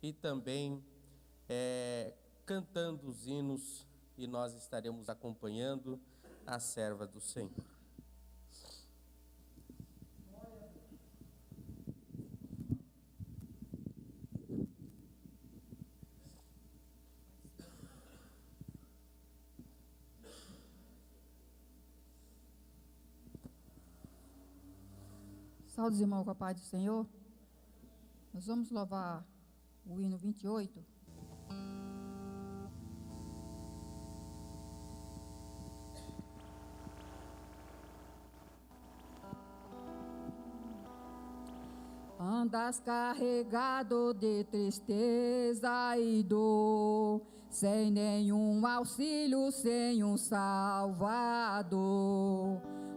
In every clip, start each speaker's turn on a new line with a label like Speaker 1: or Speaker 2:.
Speaker 1: e também cantando os hinos, e nós estaremos acompanhando a serva do Senhor.
Speaker 2: Saúde, irmãos, com a paz do Senhor. Nós vamos louvar o hino 28. Andas carregado de tristeza e dor, sem nenhum auxílio, sem um Salvador.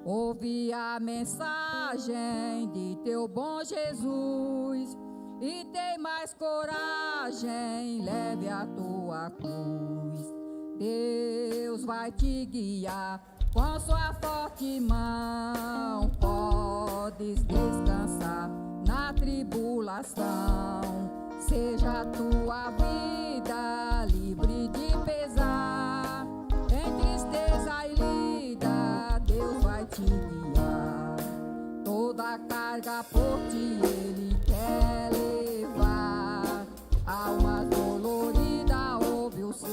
Speaker 2: Ouve a mensagem de teu bom Jesus e tem mais coragem, leve a tua cruz. Deus vai te guiar com sua forte mão, podes descansar na tribulação. Seja a tua vida livre de pesar, em tristeza e lida, Deus vai te guiar. Toda a carga por ti Ele quer levar. Alma dolorida, ouve o seu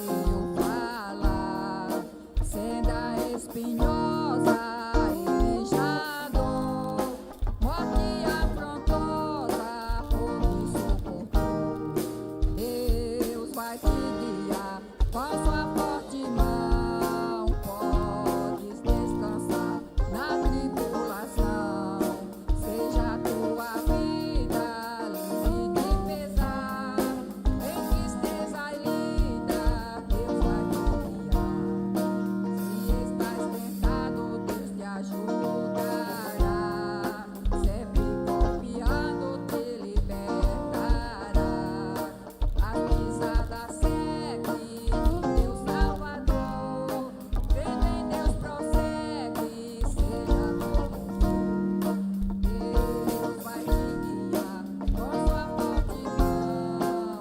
Speaker 2: falar. Senda espinhosa, Ele já andou. Morte afrontosa, por te suportou. Deus vai te guiar com sua forte mão. Podes descansar na tribulação. Seja a tua vida livre de pesar, em tristeza e lida, Deus vai te guiar. Se estás tentado, Deus te ajudará. Sempre confiando, te libertará. As pisadas segue de teu Salvador. Crendo em Deus prossegue, seja como for. Deus vai te guiar com sua forte mão.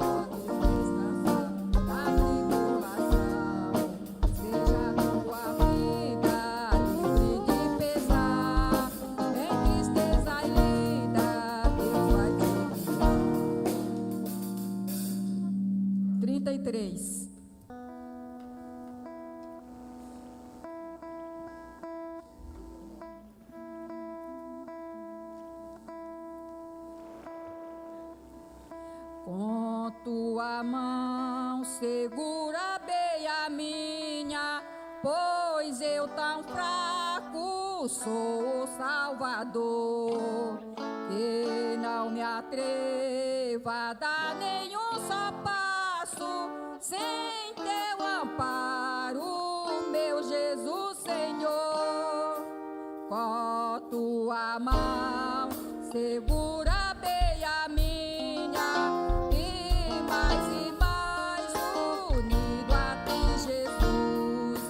Speaker 2: Podes descansar na tribulação. Seja a tua vida livre de pesar, em tristeza e lida, Deus vai te guiar. 33. Com tua mão segura bem a minha, pois eu tão fraco sou o Salvador, que não me atreva a dar nenhum só passo sem teu amparo, meu Jesus Senhor. Com tua mão segura bem a minha, e mais unido a ti, Jesus.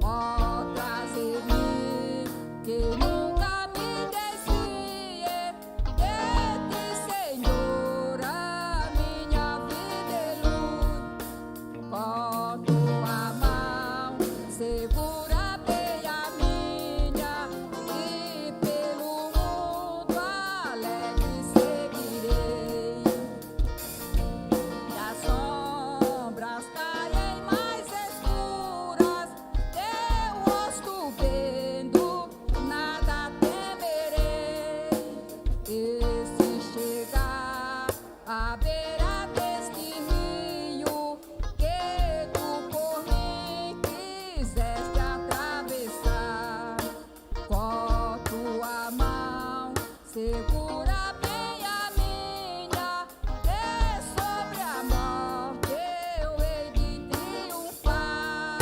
Speaker 2: Ó, trazer-me que nunca me desvie de ti, Senhor, a minha vida é luz. Com tua mão segura bem a minha, e pelo mundo alegre seguirei. E as sombras caem mais escuras, teu rosto vendo, nada temerei. E se chegar à beira deste rio, que tu por mim quiseste atravessar, com tua mão segura bem a minha, e sobre a morte eu hei de triunfar.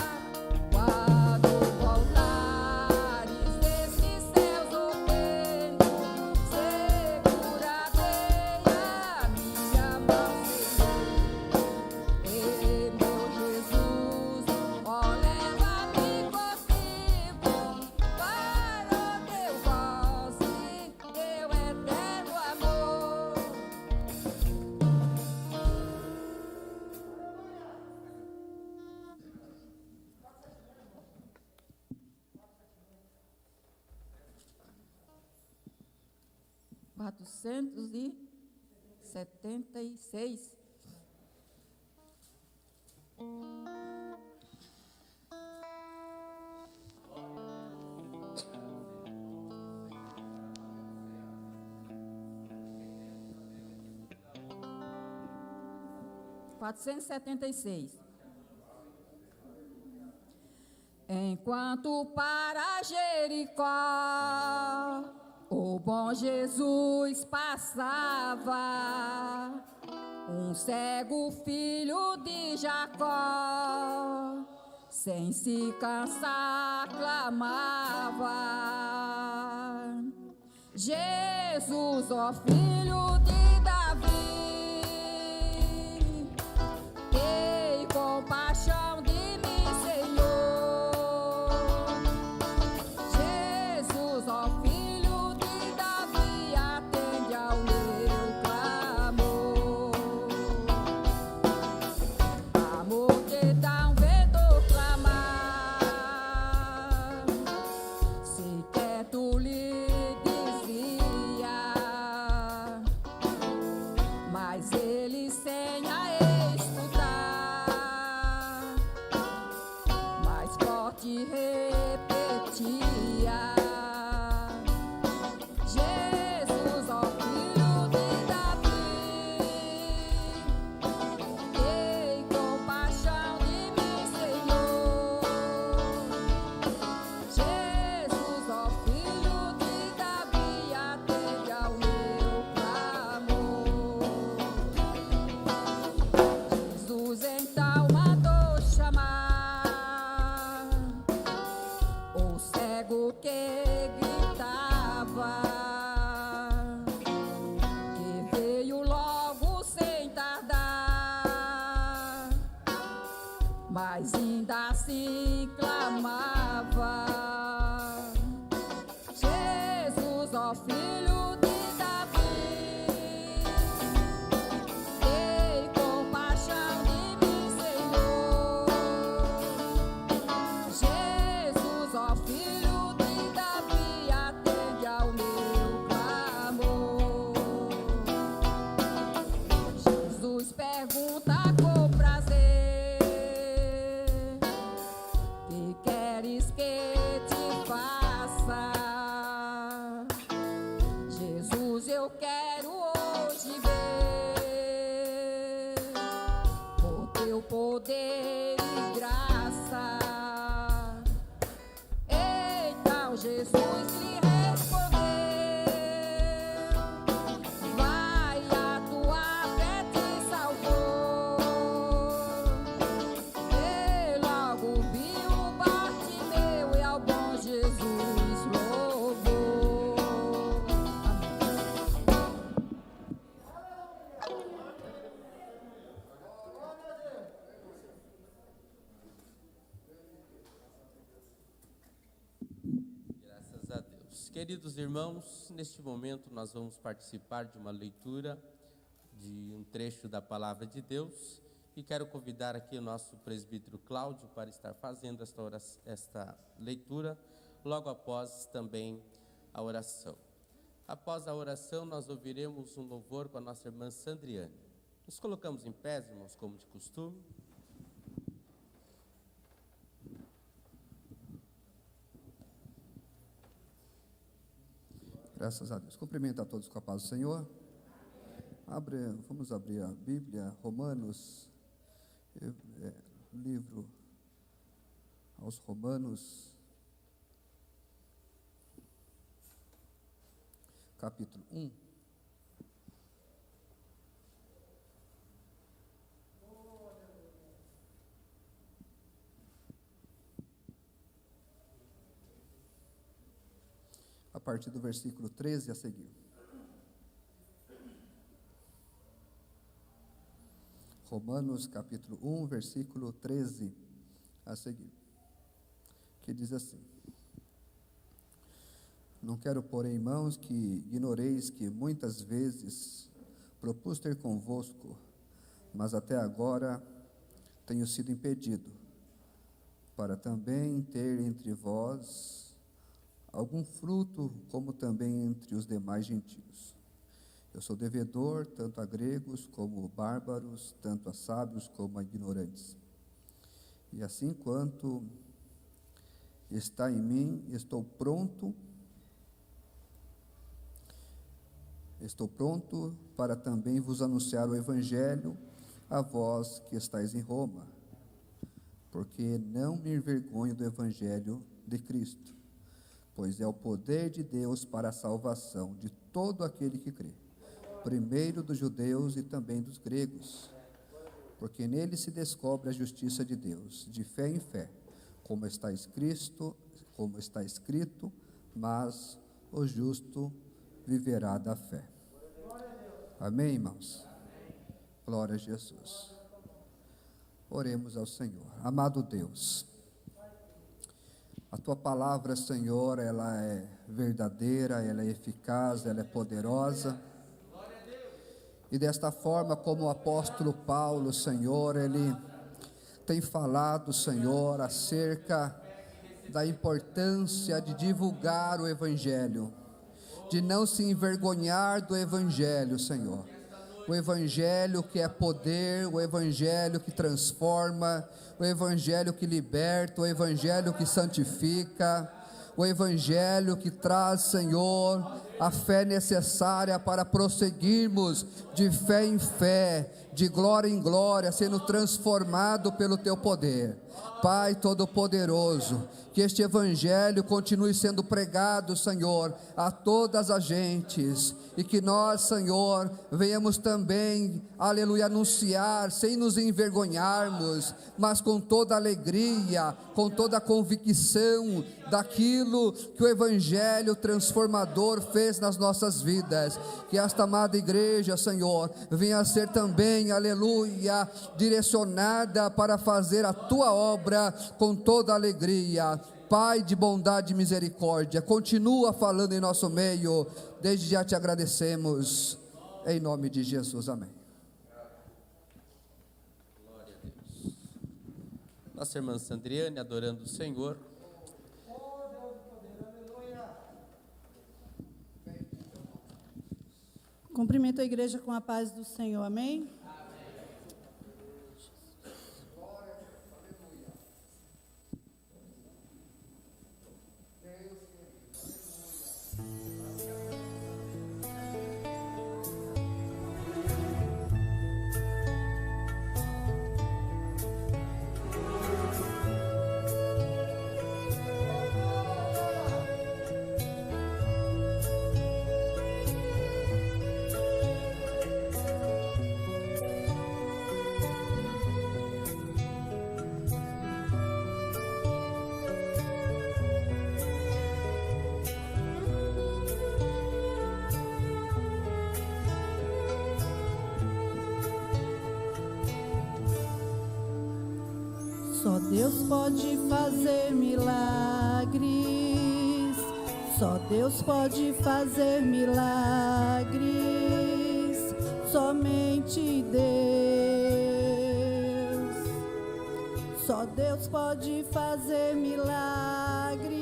Speaker 2: Quando voltares desses céus horrendos, segura bem a minha mão. 476. Enquanto para Jericó o bom Jesus passava, um cego filho de Jacó, sem se cansar, clamava: Jesus, ó filho de Davi, tem compaixão de mim, Senhor. Jesus, ó filho de Davi, atende ao meu clamor. A multidão vendo clamar, sequer tu lhe dizia, mas ele sem a escutar, mais forte repetia: Jesus, ó filho de Davi, tem compaixão de mim, Senhor. Jesus, ó filho de Davi, atende ao meu clamor. Jesus então mandou chamar o cego que gritava, que veio logo sem tardar, mas ainda assim clamava: Jesus, ó filho de Davi, tem compaixão de mim, Senhor. Jesus, ó filho de Davi, atende ao meu clamor. Jesus pergunta com prazer: que queres que te faça? Jesus, eu quero hoje ver o teu poder e graça. Então Jesus lhe respondeu: vai, a tua fé te salvou. E logo viu Bartimeu e ao bom Jesus louvou.
Speaker 1: Graças a Deus. Queridos irmãos, neste momento nós vamos participar de uma leitura de um trecho da Palavra de Deus e quero convidar aqui o nosso presbítero Cláudio para estar fazendo esta leitura, logo após também a oração. Após a oração, nós ouviremos um louvor com a nossa irmã Sandriane. Nos colocamos em pé, irmãos, como de costume.
Speaker 3: Graças a Deus. Cumprimento a todos com a paz do Senhor. Vamos abrir a Bíblia, Romanos, livro aos Romanos, capítulo 1. A partir do versículo 13 a seguir. Romanos capítulo 1, versículo 13 a seguir, que diz assim: não quero, porém, irmãos, que ignoreis que muitas vezes propus ter convosco, mas até agora tenho sido impedido, para também ter entre vós algum fruto, como também entre os demais gentios. Eu sou devedor tanto a gregos como bárbaros, tanto a sábios como a ignorantes. E assim quanto está em mim, estou pronto para também vos anunciar o Evangelho a vós que estáis em Roma, porque não me envergonho do Evangelho de Cristo, pois é o poder de Deus para a salvação de todo aquele que crê, primeiro dos judeus e também dos gregos, porque nele se descobre a justiça de Deus, de fé em fé, como está escrito, mas o justo viverá da fé. Amém, irmãos? Glória a Jesus. Oremos ao Senhor. Amado Deus, a Tua palavra, Senhor, ela é verdadeira, ela é eficaz, ela é poderosa. E desta forma, como o apóstolo Paulo, Senhor, ele tem falado, Senhor, acerca da importância de divulgar o Evangelho, de não se envergonhar do Evangelho, Senhor. O Evangelho que é poder, o Evangelho que transforma, o Evangelho que liberta, o Evangelho que santifica, o Evangelho que traz, Senhor, a fé necessária para prosseguirmos de fé em fé, de glória em glória, sendo transformado pelo Teu poder. Pai Todo-Poderoso, que este Evangelho continue sendo pregado, Senhor, a todas as gentes, e que nós, Senhor, venhamos também, aleluia, anunciar, sem nos envergonharmos, mas com toda alegria, com toda a convicção daquilo que o Evangelho transformador fez nas nossas vidas. Que esta amada igreja, Senhor, venha a ser também, aleluia, direcionada para fazer a Tua obra com toda alegria. Pai de bondade e misericórdia, continua falando em nosso meio. Desde já te agradecemos, em nome de Jesus, amém.
Speaker 1: Glória a Deus. Nossa irmã Sandriane adorando o Senhor.
Speaker 4: Cumprimento a igreja com a paz do Senhor, amém? Só Deus pode fazer milagres, só Deus pode fazer milagres, somente Deus. Só Deus pode fazer milagres,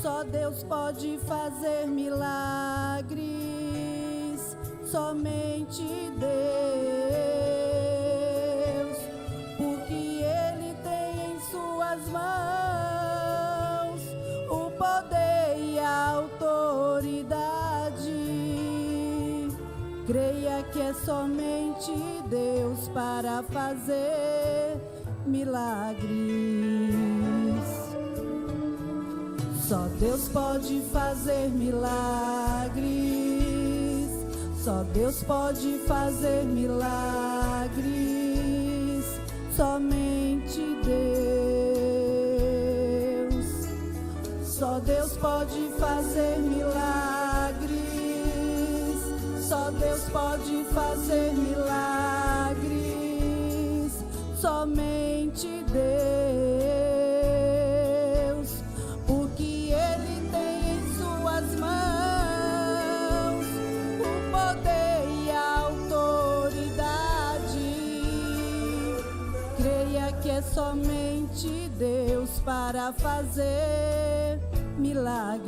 Speaker 4: só Deus pode fazer milagres, somente Deus. Mãos, o poder e a autoridade. Creia que é somente Deus para fazer milagres. Só Deus pode fazer milagres, só Deus pode fazer milagres, somente Deus. Só Deus pode fazer milagres, só Deus pode fazer milagres, somente Deus, porque Ele tem em suas mãos o poder e a autoridade. Creia que é somente Deus para fazer milagres.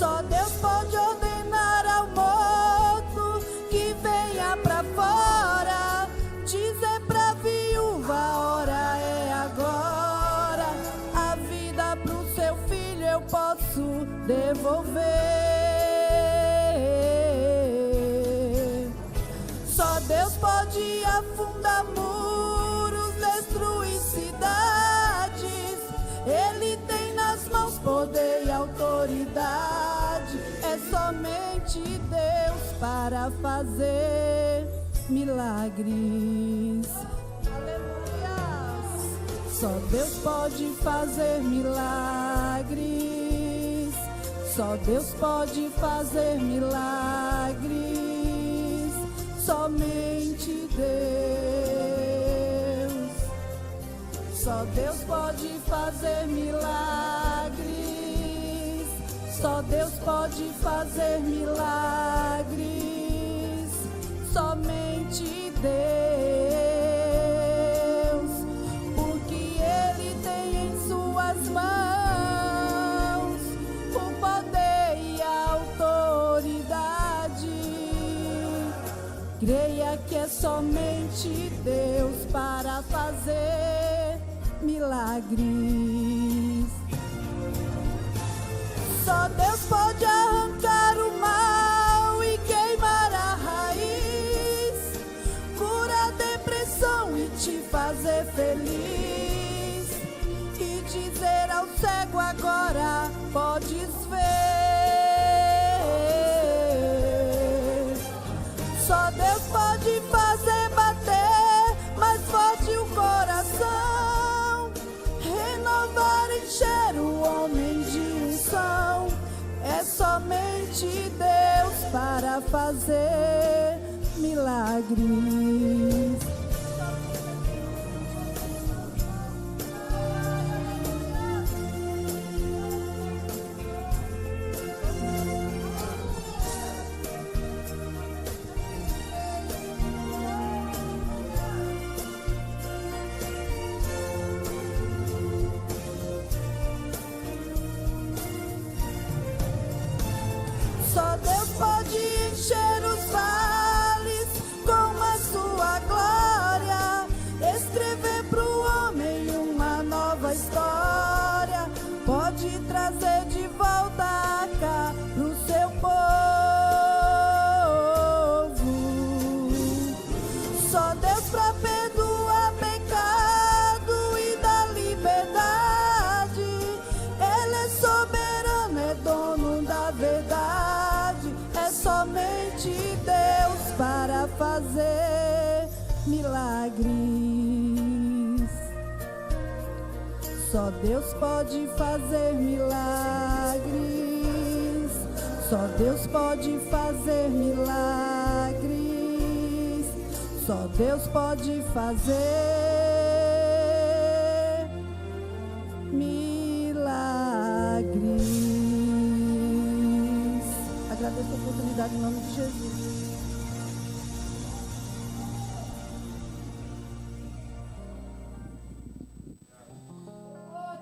Speaker 4: Só Deus pode ordenar ao morto que venha pra fora, dizer pra viúva, a hora é agora. A vida pro seu filho eu posso devolver. Só Deus pode afundar muros, destruir cidades. Ele tem nas mãos poder e autoridade. É somente Deus para fazer milagres. Aleluia! Só Deus pode fazer milagres. Só Deus pode fazer milagres. Somente Deus. Só Deus pode fazer milagres. Só Deus pode fazer milagres. Somente Deus. Porque Ele tem em suas mãos o poder e a autoridade. Creia que é somente Deus para fazer milagres. Só Deus pode arrancar o mal e queimar a raiz, curar a depressão e te fazer feliz, e dizer ao cego agora podes ver. Só Deus pode fazer bater mais forte o coração, renovar, encher o homem de unção. É somente Deus para fazer milagres. Só Deus pode encher os vales com a sua glória, escrever pro homem uma nova história, pode trazer de volta a cá pro seu povo. Só Deus pra perdoar pecado e dar liberdade. Ele é soberano, é dono da verdade. É somente Deus para fazer milagres. Só Deus pode fazer milagres. Só Deus pode fazer milagres. Só Deus pode fazer milagres. Agradeço a oportunidade em nome de Jesus.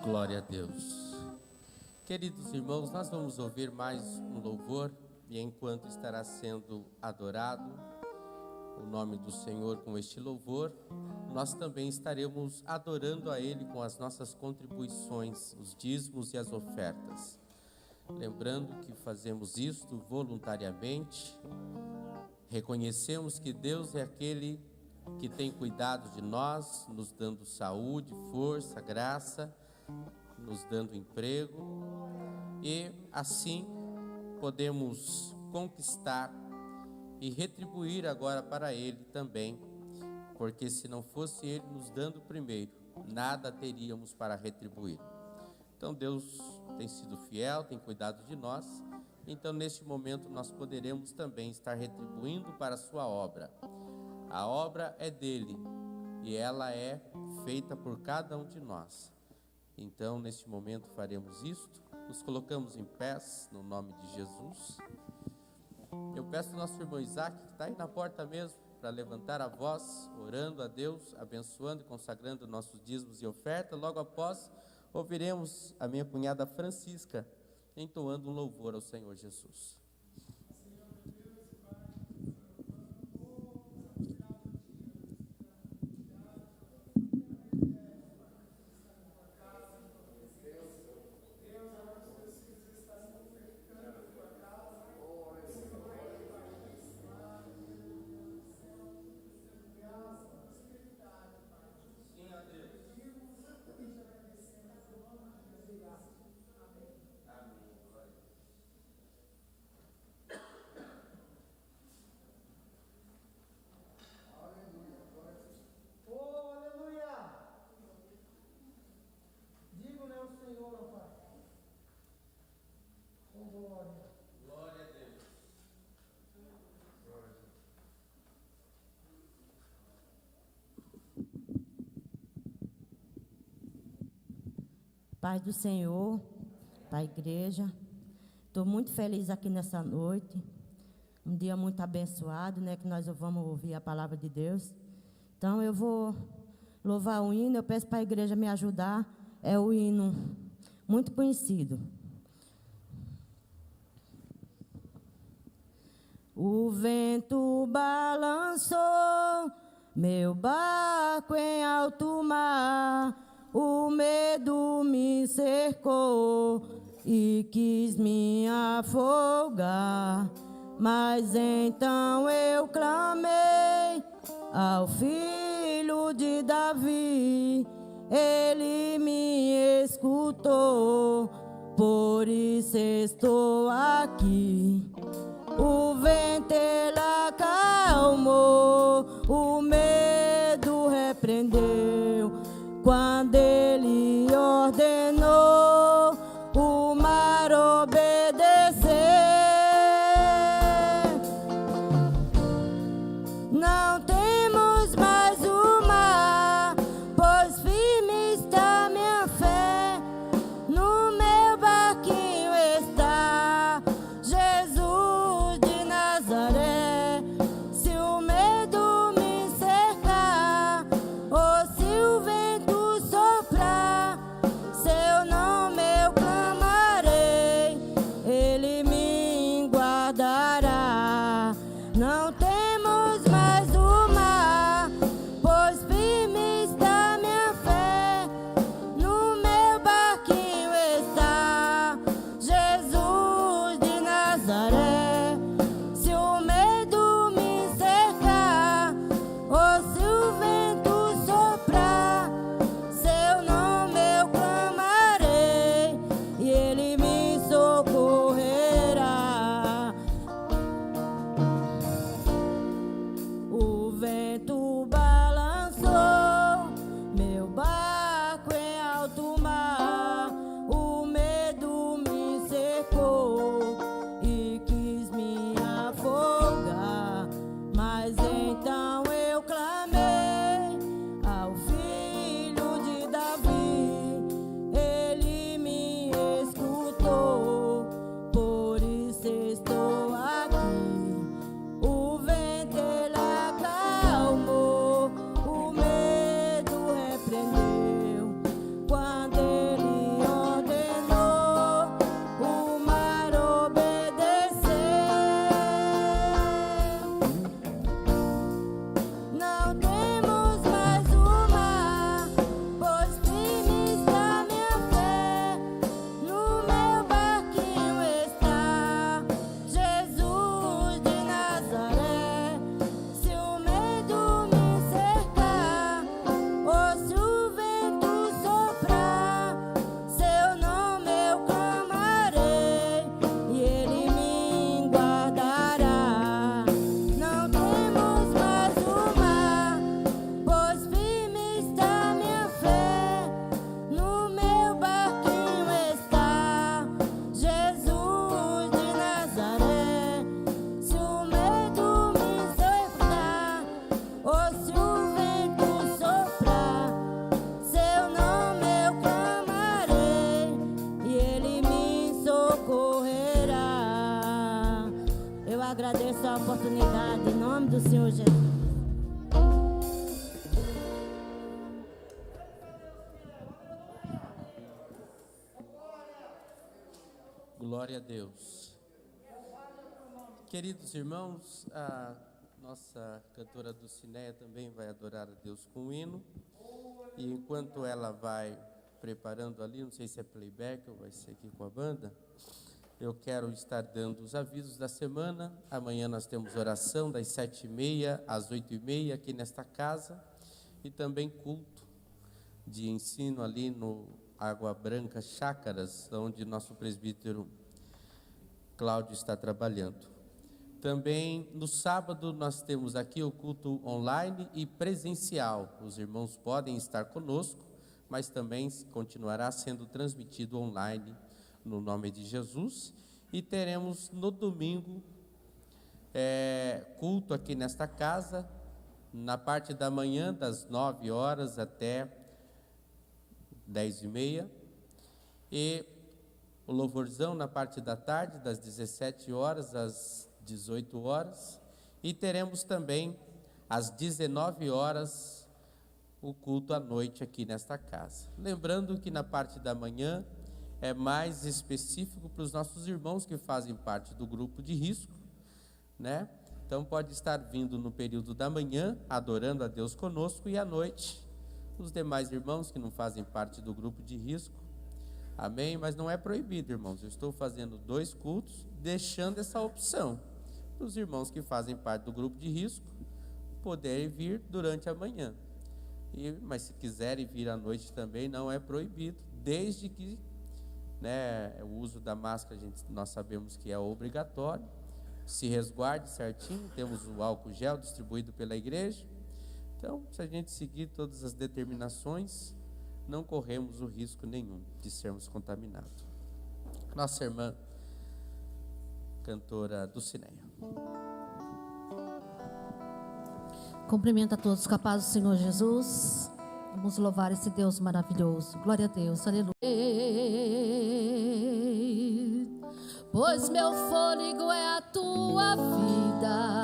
Speaker 1: Glória a Deus. Queridos irmãos, nós vamos ouvir mais um louvor, e enquanto estará sendo adorado o nome do Senhor com este louvor, nós também estaremos adorando a Ele com as nossas contribuições, os dízimos e as ofertas. Lembrando que fazemos isto voluntariamente, reconhecemos que Deus é aquele que tem cuidado de nós, nos dando saúde, força, graça, nos dando emprego, e assim podemos conquistar e retribuir agora para Ele também, porque se não fosse Ele nos dando primeiro, nada teríamos para retribuir. Então Deus tem sido fiel, tem cuidado de nós, então neste momento nós poderemos também estar retribuindo para a sua obra. A obra é dele e ela é feita por cada um de nós. Então neste momento faremos isto, nos colocamos em pés no nome de Jesus. Eu peço ao nosso irmão Isaac, que está aí na porta mesmo, para levantar a voz, orando a Deus, abençoando e consagrando nossos dízimos e ofertas. Logo após, ouviremos a minha cunhada Francisca, entoando um louvor ao Senhor Jesus.
Speaker 5: Paz do Senhor, para a igreja. Estou muito feliz aqui nessa noite. Um dia muito abençoado, né? Que nós vamos ouvir a palavra de Deus. Então, eu vou louvar o hino. Eu peço para a igreja me ajudar. É o hino muito conhecido. O vento balançou meu barco em alto mar. O medo me cercou e quis me afogar. Mas então eu clamei ao Filho de Davi. Ele me escutou, por isso estou aqui. O vento ele acalmou, o medo repreendeu. Quando ele ordenou, o mar obedeceu. Não temos mais o mar, pois firme está minha fé. No meu barquinho está Jesus de Nazaré. Se o medo me cercar, ou se o vento soprar, seu nome eu clamarei, ele me guardará. Não temos mais o mar, pois firme está minha fé. No meu barquinho está Jesus de Nazaré. Se o medo me cercar, ou se o vento soprar, seu nome eu clamarei, e ele me socorrerá. O vento balançou meu barco em alto mar. O medo me cercou e quis me afogar. Mas então eu clamei ao Filho de Davi. Ele me escutou, por isso estou aqui. O vento ele acalmou, o medo repreendeu. Quando ele ordenou, o mar obedeceu. Não temos mais o mar, pois firme está minha fé. No meu barquinho está Jesus de Nazaré. Se o medo me cercar, ou se o vento soprar, seu nome eu clamarei, e ele me guardará. Não temos mais o mar, pois firme está minha fé. No meu barquinho está Jesus de Nazaré. Se o medo me cercar, ou se o vento soprar, seu nome eu clamarei, e ele me socorrerá. Eu agradeço a oportunidade em nome do Senhor Jesus.
Speaker 1: Glória a Deus. Queridos irmãos, a nossa cantora Dulcineia também vai adorar a Deus com o hino. E enquanto ela vai preparando ali, não sei se é playback ou vai ser aqui com a banda, eu quero estar dando os avisos da semana. Amanhã nós temos oração das 7h30 às 8h30 aqui nesta casa. E também culto de ensino ali no Água Branca Chácaras, onde nosso presbítero Cláudio está trabalhando. Também no sábado nós temos aqui o culto online e presencial. Os irmãos podem estar conosco, mas também continuará sendo transmitido online no nome de Jesus. E teremos no domingo culto aqui nesta casa, na parte da manhã, das 9 horas até 10h30, e o louvorzão na parte da tarde, das 17 horas às 18 horas, e teremos também às 19 horas o culto à noite aqui nesta casa. Lembrando que na parte da manhã é mais específico para os nossos irmãos que fazem parte do grupo de risco, né? Então pode estar vindo no período da manhã, adorando a Deus conosco, e à noite os demais irmãos que não fazem parte do grupo de risco. Amém? Mas não é proibido, irmãos. Eu estou fazendo 2 cultos, deixando essa opção para os irmãos que fazem parte do grupo de risco poderem vir durante a manhã. Mas se quiserem vir à noite também, não é proibido, desde que, né, o uso da máscara nós sabemos que é obrigatório. Se resguarde certinho, temos o álcool gel distribuído pela igreja. Então, se a gente seguir todas as determinações, não corremos o risco nenhum de sermos contaminados. Nossa irmã cantora Dulcineia.
Speaker 6: Cumprimento a todos com a paz do Senhor Jesus. Vamos louvar esse Deus maravilhoso. Glória a Deus, aleluia. Pois meu fôlego é a tua vida,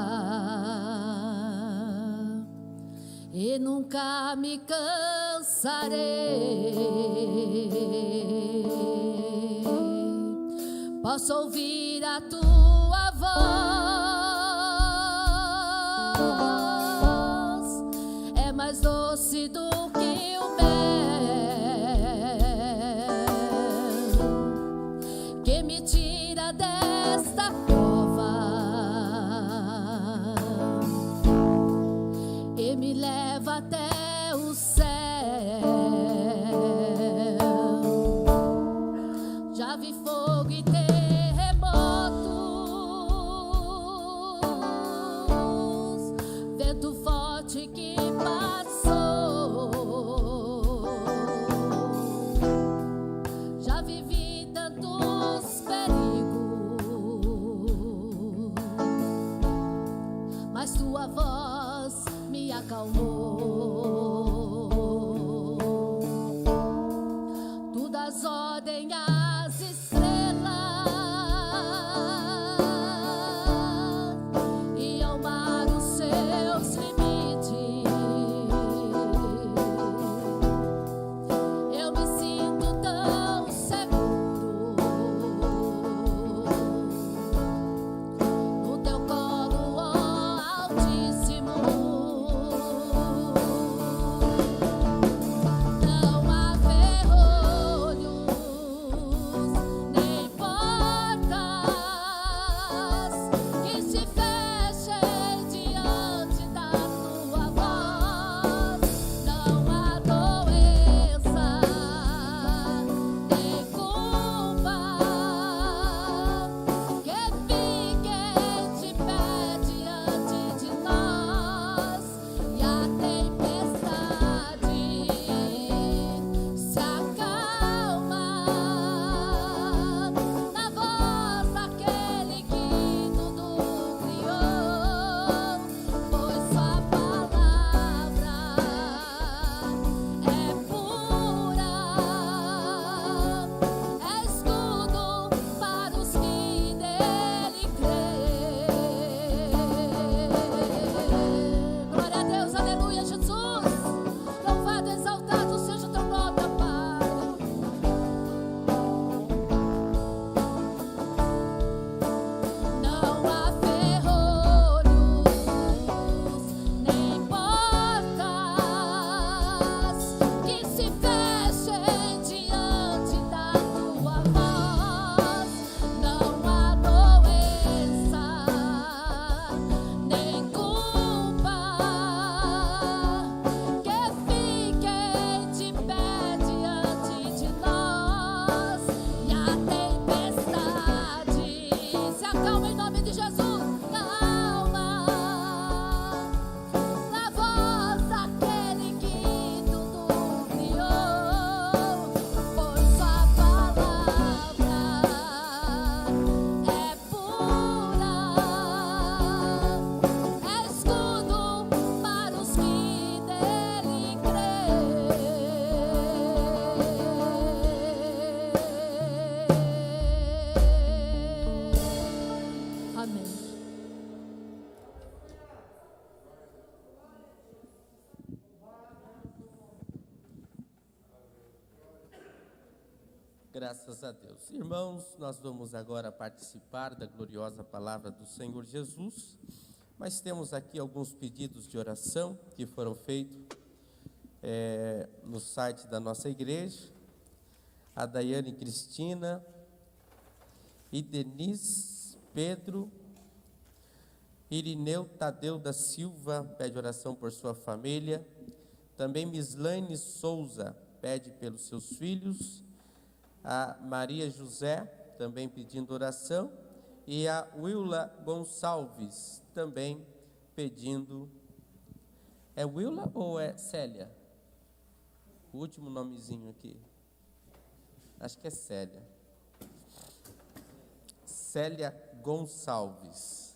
Speaker 6: e nunca me cansarei. Posso ouvir a tua voz, é mais doce do que o mel, que me tira desta prova e me leva até o céu. Já vi fogo e terremotos, vento forte que passou. Já vivi tantos perigos, mas tua voz me acalmou. Tu das ordem às estrelas e ao mar os seus limites. Eu me sinto tão seguro no teu colo, ó Altíssimo.
Speaker 1: Graças a Deus. Irmãos, nós vamos agora participar da gloriosa palavra do Senhor Jesus, mas temos aqui alguns pedidos de oração que foram feitos no site da nossa igreja. A Daiane Cristina e Denise Pedro, Irineu Tadeu da Silva pede oração por sua família. Também Mislaine Souza pede pelos seus filhos. A Maria José também pedindo oração. E a Willa Gonçalves também pedindo. É Willa ou é Célia? O último nomezinho aqui. Acho que é Célia. Célia Gonçalves.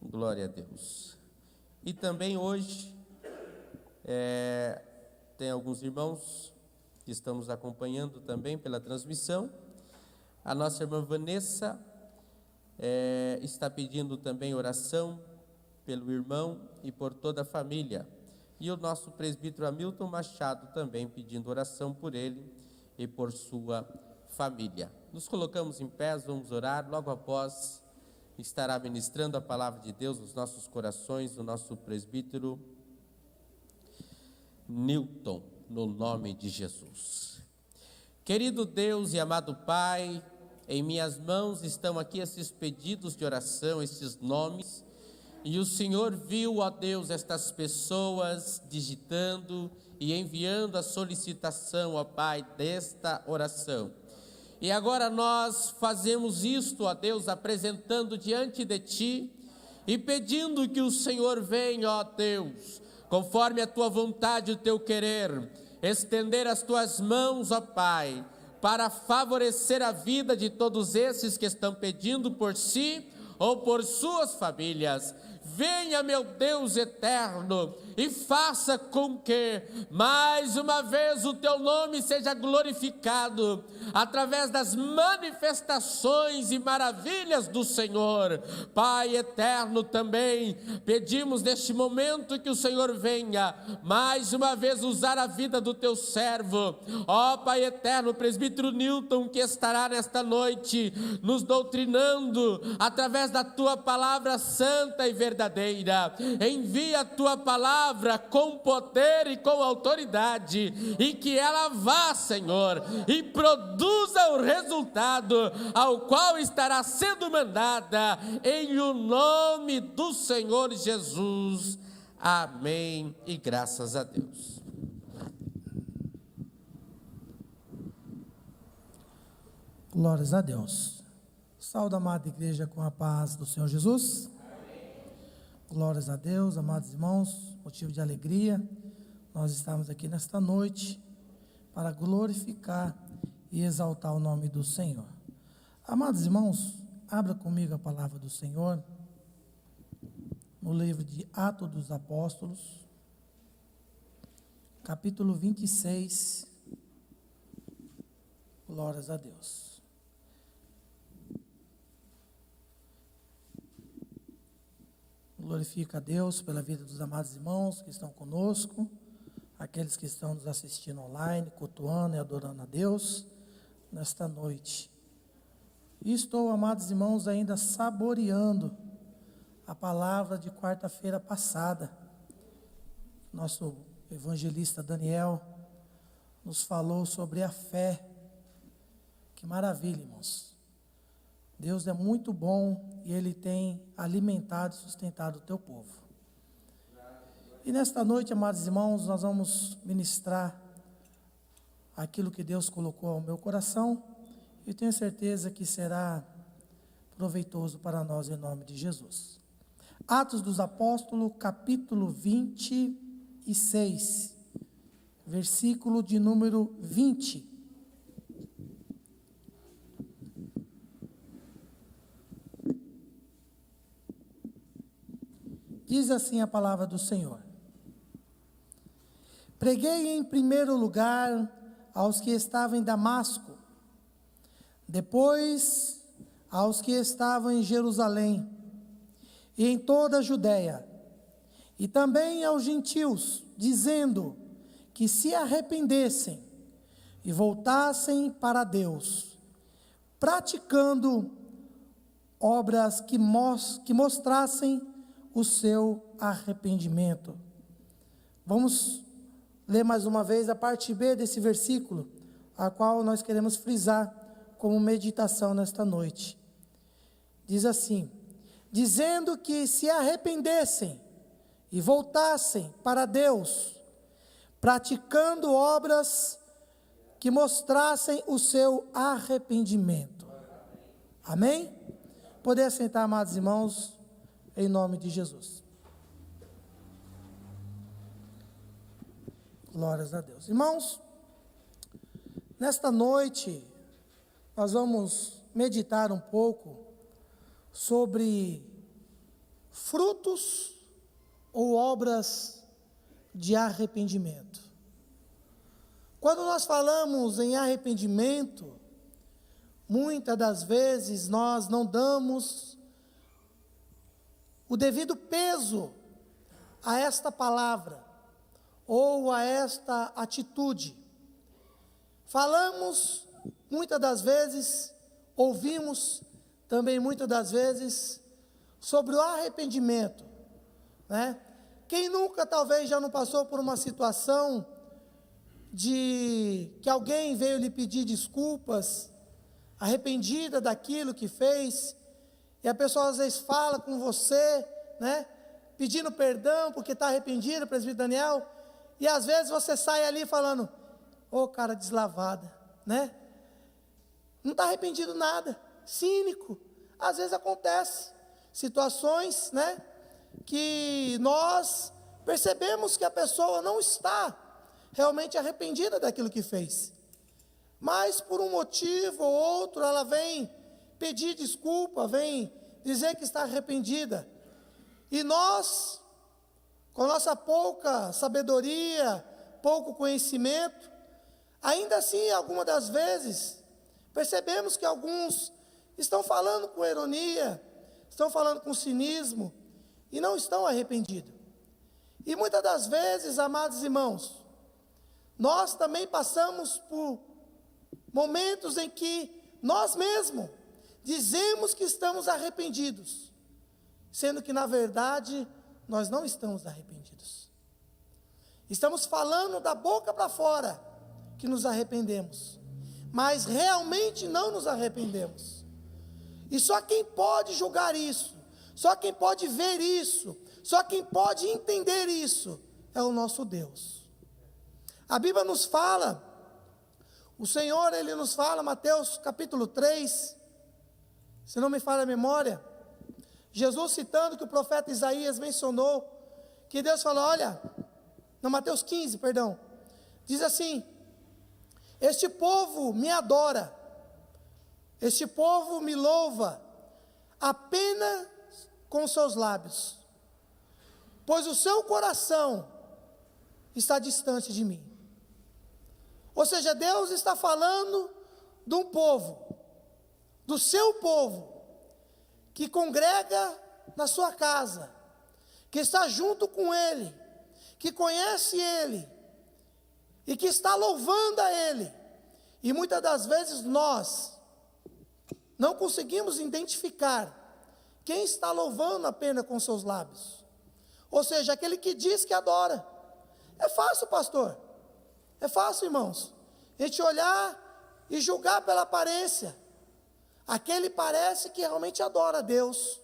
Speaker 1: Glória a Deus. E também hoje tem alguns irmãos que estão nos acompanhando também pela transmissão. A nossa irmã Vanessa está pedindo também oração pelo irmão e por toda a família. E o nosso presbítero Hamilton Machado também pedindo oração por ele e por sua família. Nos colocamos em pé, vamos orar. Logo após estará ministrando a palavra de Deus nos nossos corações o nosso presbítero Newton, no nome de Jesus. Querido Deus e amado Pai, em minhas mãos estão aqui esses pedidos de oração, esses nomes, e o Senhor viu, ó Deus, estas pessoas digitando e enviando a solicitação, ó Pai, desta oração. E agora nós fazemos isto, ó Deus, apresentando diante de Ti e pedindo que o Senhor venha, ó Deus, conforme a Tua vontade e o Teu querer, estender as Tuas mãos, ó Pai, para favorecer a vida de todos esses que estão pedindo por si ou por suas famílias. Venha, meu Deus eterno, e faça com que, mais uma vez, o Teu nome seja glorificado, através das manifestações e maravilhas do Senhor. Pai eterno, também pedimos neste momento que o Senhor venha, mais uma vez, usar a vida do Teu servo. Ó Pai eterno, o presbítero Newton, que estará nesta noite, nos doutrinando, através da Tua palavra santa e verdadeira. Envia a Tua palavra com poder e com autoridade, e que ela vá, Senhor, e produza o resultado ao qual estará sendo mandada, em o nome do Senhor Jesus. Amém e graças a Deus.
Speaker 7: Glórias a Deus. Saúde, amada igreja, com a paz do Senhor Jesus. Glórias a Deus, amados irmãos, motivo de alegria, nós estamos aqui nesta noite para glorificar e exaltar o nome do Senhor. Amados irmãos, abra comigo a palavra do Senhor, no livro de Atos dos Apóstolos, capítulo 26, glórias a Deus. Glorifica a Deus pela vida dos amados irmãos que estão conosco, aqueles que estão nos assistindo online, cultuando e adorando a Deus nesta noite. E estou, amados irmãos, ainda saboreando a palavra de quarta-feira passada. Nosso evangelista Daniel nos falou sobre a fé. Que maravilha, irmãos. Deus é muito bom e Ele tem alimentado e sustentado o teu povo. E nesta noite, amados irmãos, nós vamos ministrar aquilo que Deus colocou ao meu coração, e tenho certeza que será proveitoso para nós em nome de Jesus. Atos dos Apóstolos, capítulo 26, versículo de número 20. Diz assim a palavra do Senhor: preguei em primeiro lugar aos que estavam em Damasco, depois aos que estavam em Jerusalém e em toda a Judéia, e também aos gentios, dizendo que se arrependessem e voltassem para Deus, praticando obras que mostrassem o seu arrependimento. Vamos ler mais uma vez a parte B desse versículo, a qual nós queremos frisar como meditação nesta noite. Diz assim: dizendo que se arrependessem e voltassem para Deus, praticando obras que mostrassem o seu arrependimento. Amém? Poder sentar, amados irmãos, em nome de Jesus. Glórias a Deus. Irmãos, nesta noite, nós vamos meditar um pouco sobre frutos ou obras de arrependimento. Quando nós falamos em arrependimento, muitas das vezes nós não damos o devido peso a esta palavra ou a esta atitude. Falamos muitas das vezes, ouvimos também muitas das vezes sobre o arrependimento, né? Quem nunca talvez já não passou por uma situação de que alguém veio lhe pedir desculpas, arrependida daquilo que fez, e a pessoa às vezes fala com você, né, pedindo perdão porque está arrependido, presbítero Daniel, e às vezes você sai ali falando: ô cara deslavada, né, não está arrependido nada, cínico. Às vezes acontece situações, né, que nós percebemos que a pessoa não está realmente arrependida daquilo que fez, mas por um motivo ou outro ela vem pedir desculpa, vem dizer que está arrependida, e nós, com a nossa pouca sabedoria, pouco conhecimento, ainda assim, algumas das vezes, percebemos que alguns estão falando com ironia, estão falando com cinismo, e não estão arrependidos. E muitas das vezes, amados irmãos, nós também passamos por momentos em que nós mesmos dizemos que estamos arrependidos, sendo que na verdade nós não estamos arrependidos. Estamos falando da boca para fora que nos arrependemos, mas realmente não nos arrependemos. E só quem pode julgar isso, só quem pode ver isso, só quem pode entender isso é o nosso Deus. A Bíblia nos fala, o Senhor, Ele nos fala, Mateus capítulo 3, se não me falha a memória, Jesus citando que o profeta Isaías mencionou, que Deus falou, olha, no Mateus 15, perdão, diz assim: este povo me adora, este povo me louva, apenas com seus lábios, pois o seu coração está distante de mim. Ou seja, Deus está falando de um povo, do seu povo, que congrega na sua casa, que está junto com Ele, que conhece Ele, e que está louvando a Ele. E muitas das vezes nós não conseguimos identificar quem está louvando apenas com seus lábios. Ou seja, aquele que diz que adora. É fácil, pastor. É fácil, irmãos, a gente olhar e julgar pela aparência. Aquele parece que realmente adora a Deus.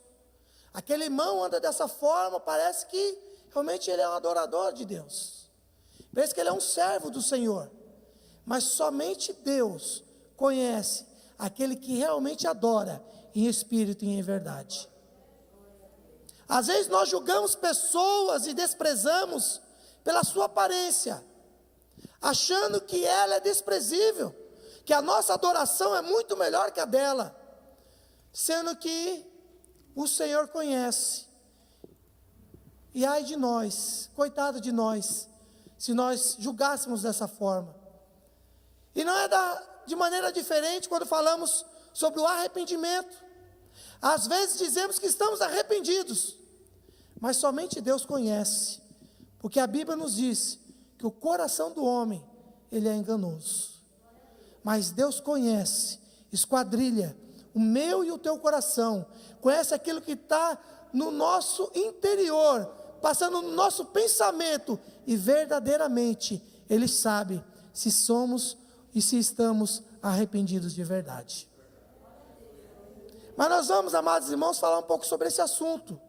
Speaker 7: Aquele irmão anda dessa forma, parece que realmente ele é um adorador de Deus. Parece que ele é um servo do Senhor. Mas somente Deus conhece aquele que realmente adora em espírito e em verdade. Às vezes nós julgamos pessoas e desprezamos pela sua aparência, achando que ela é desprezível, que a nossa adoração é muito melhor que a dela, sendo que o Senhor conhece. E ai de nós, coitado de nós, se nós julgássemos dessa forma. E não é de maneira diferente quando falamos sobre o arrependimento. Às vezes dizemos que estamos arrependidos, mas somente Deus conhece, porque a Bíblia nos diz que o coração do homem, ele é enganoso. mas Deus conhece, esquadrilha o meu e o teu coração, conhece aquilo que está no nosso interior, passando no nosso pensamento, e verdadeiramente Ele sabe se somos e se estamos arrependidos de verdade. Mas nós vamos, amados irmãos, falar um pouco sobre esse assunto,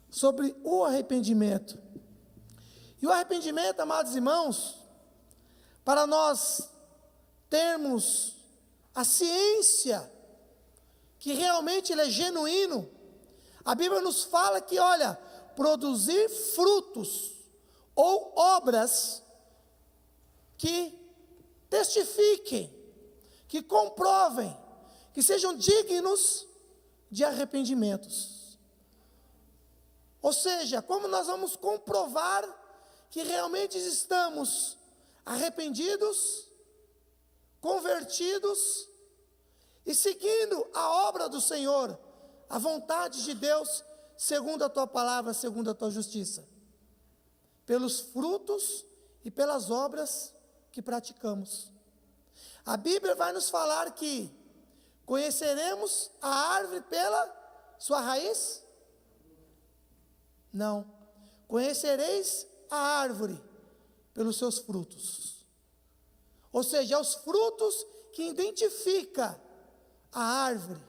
Speaker 7: sobre o arrependimento. E o arrependimento, amados irmãos, para nós termos a ciência que realmente ele é genuíno, a Bíblia nos fala que, olha, produzir frutos ou obras que testifiquem, que comprovem, que sejam dignos de arrependimentos. Ou seja, como nós vamos comprovar que realmente estamos arrependidos, convertidos e seguindo a obra do Senhor, a vontade de Deus, segundo a tua palavra, segundo a tua justiça, pelos frutos e pelas obras que praticamos. A Bíblia vai nos falar que conheceremos a árvore pela sua raiz? Não. Conhecereis a árvore pelos seus frutos. Ou seja, os frutos que identificam a árvore.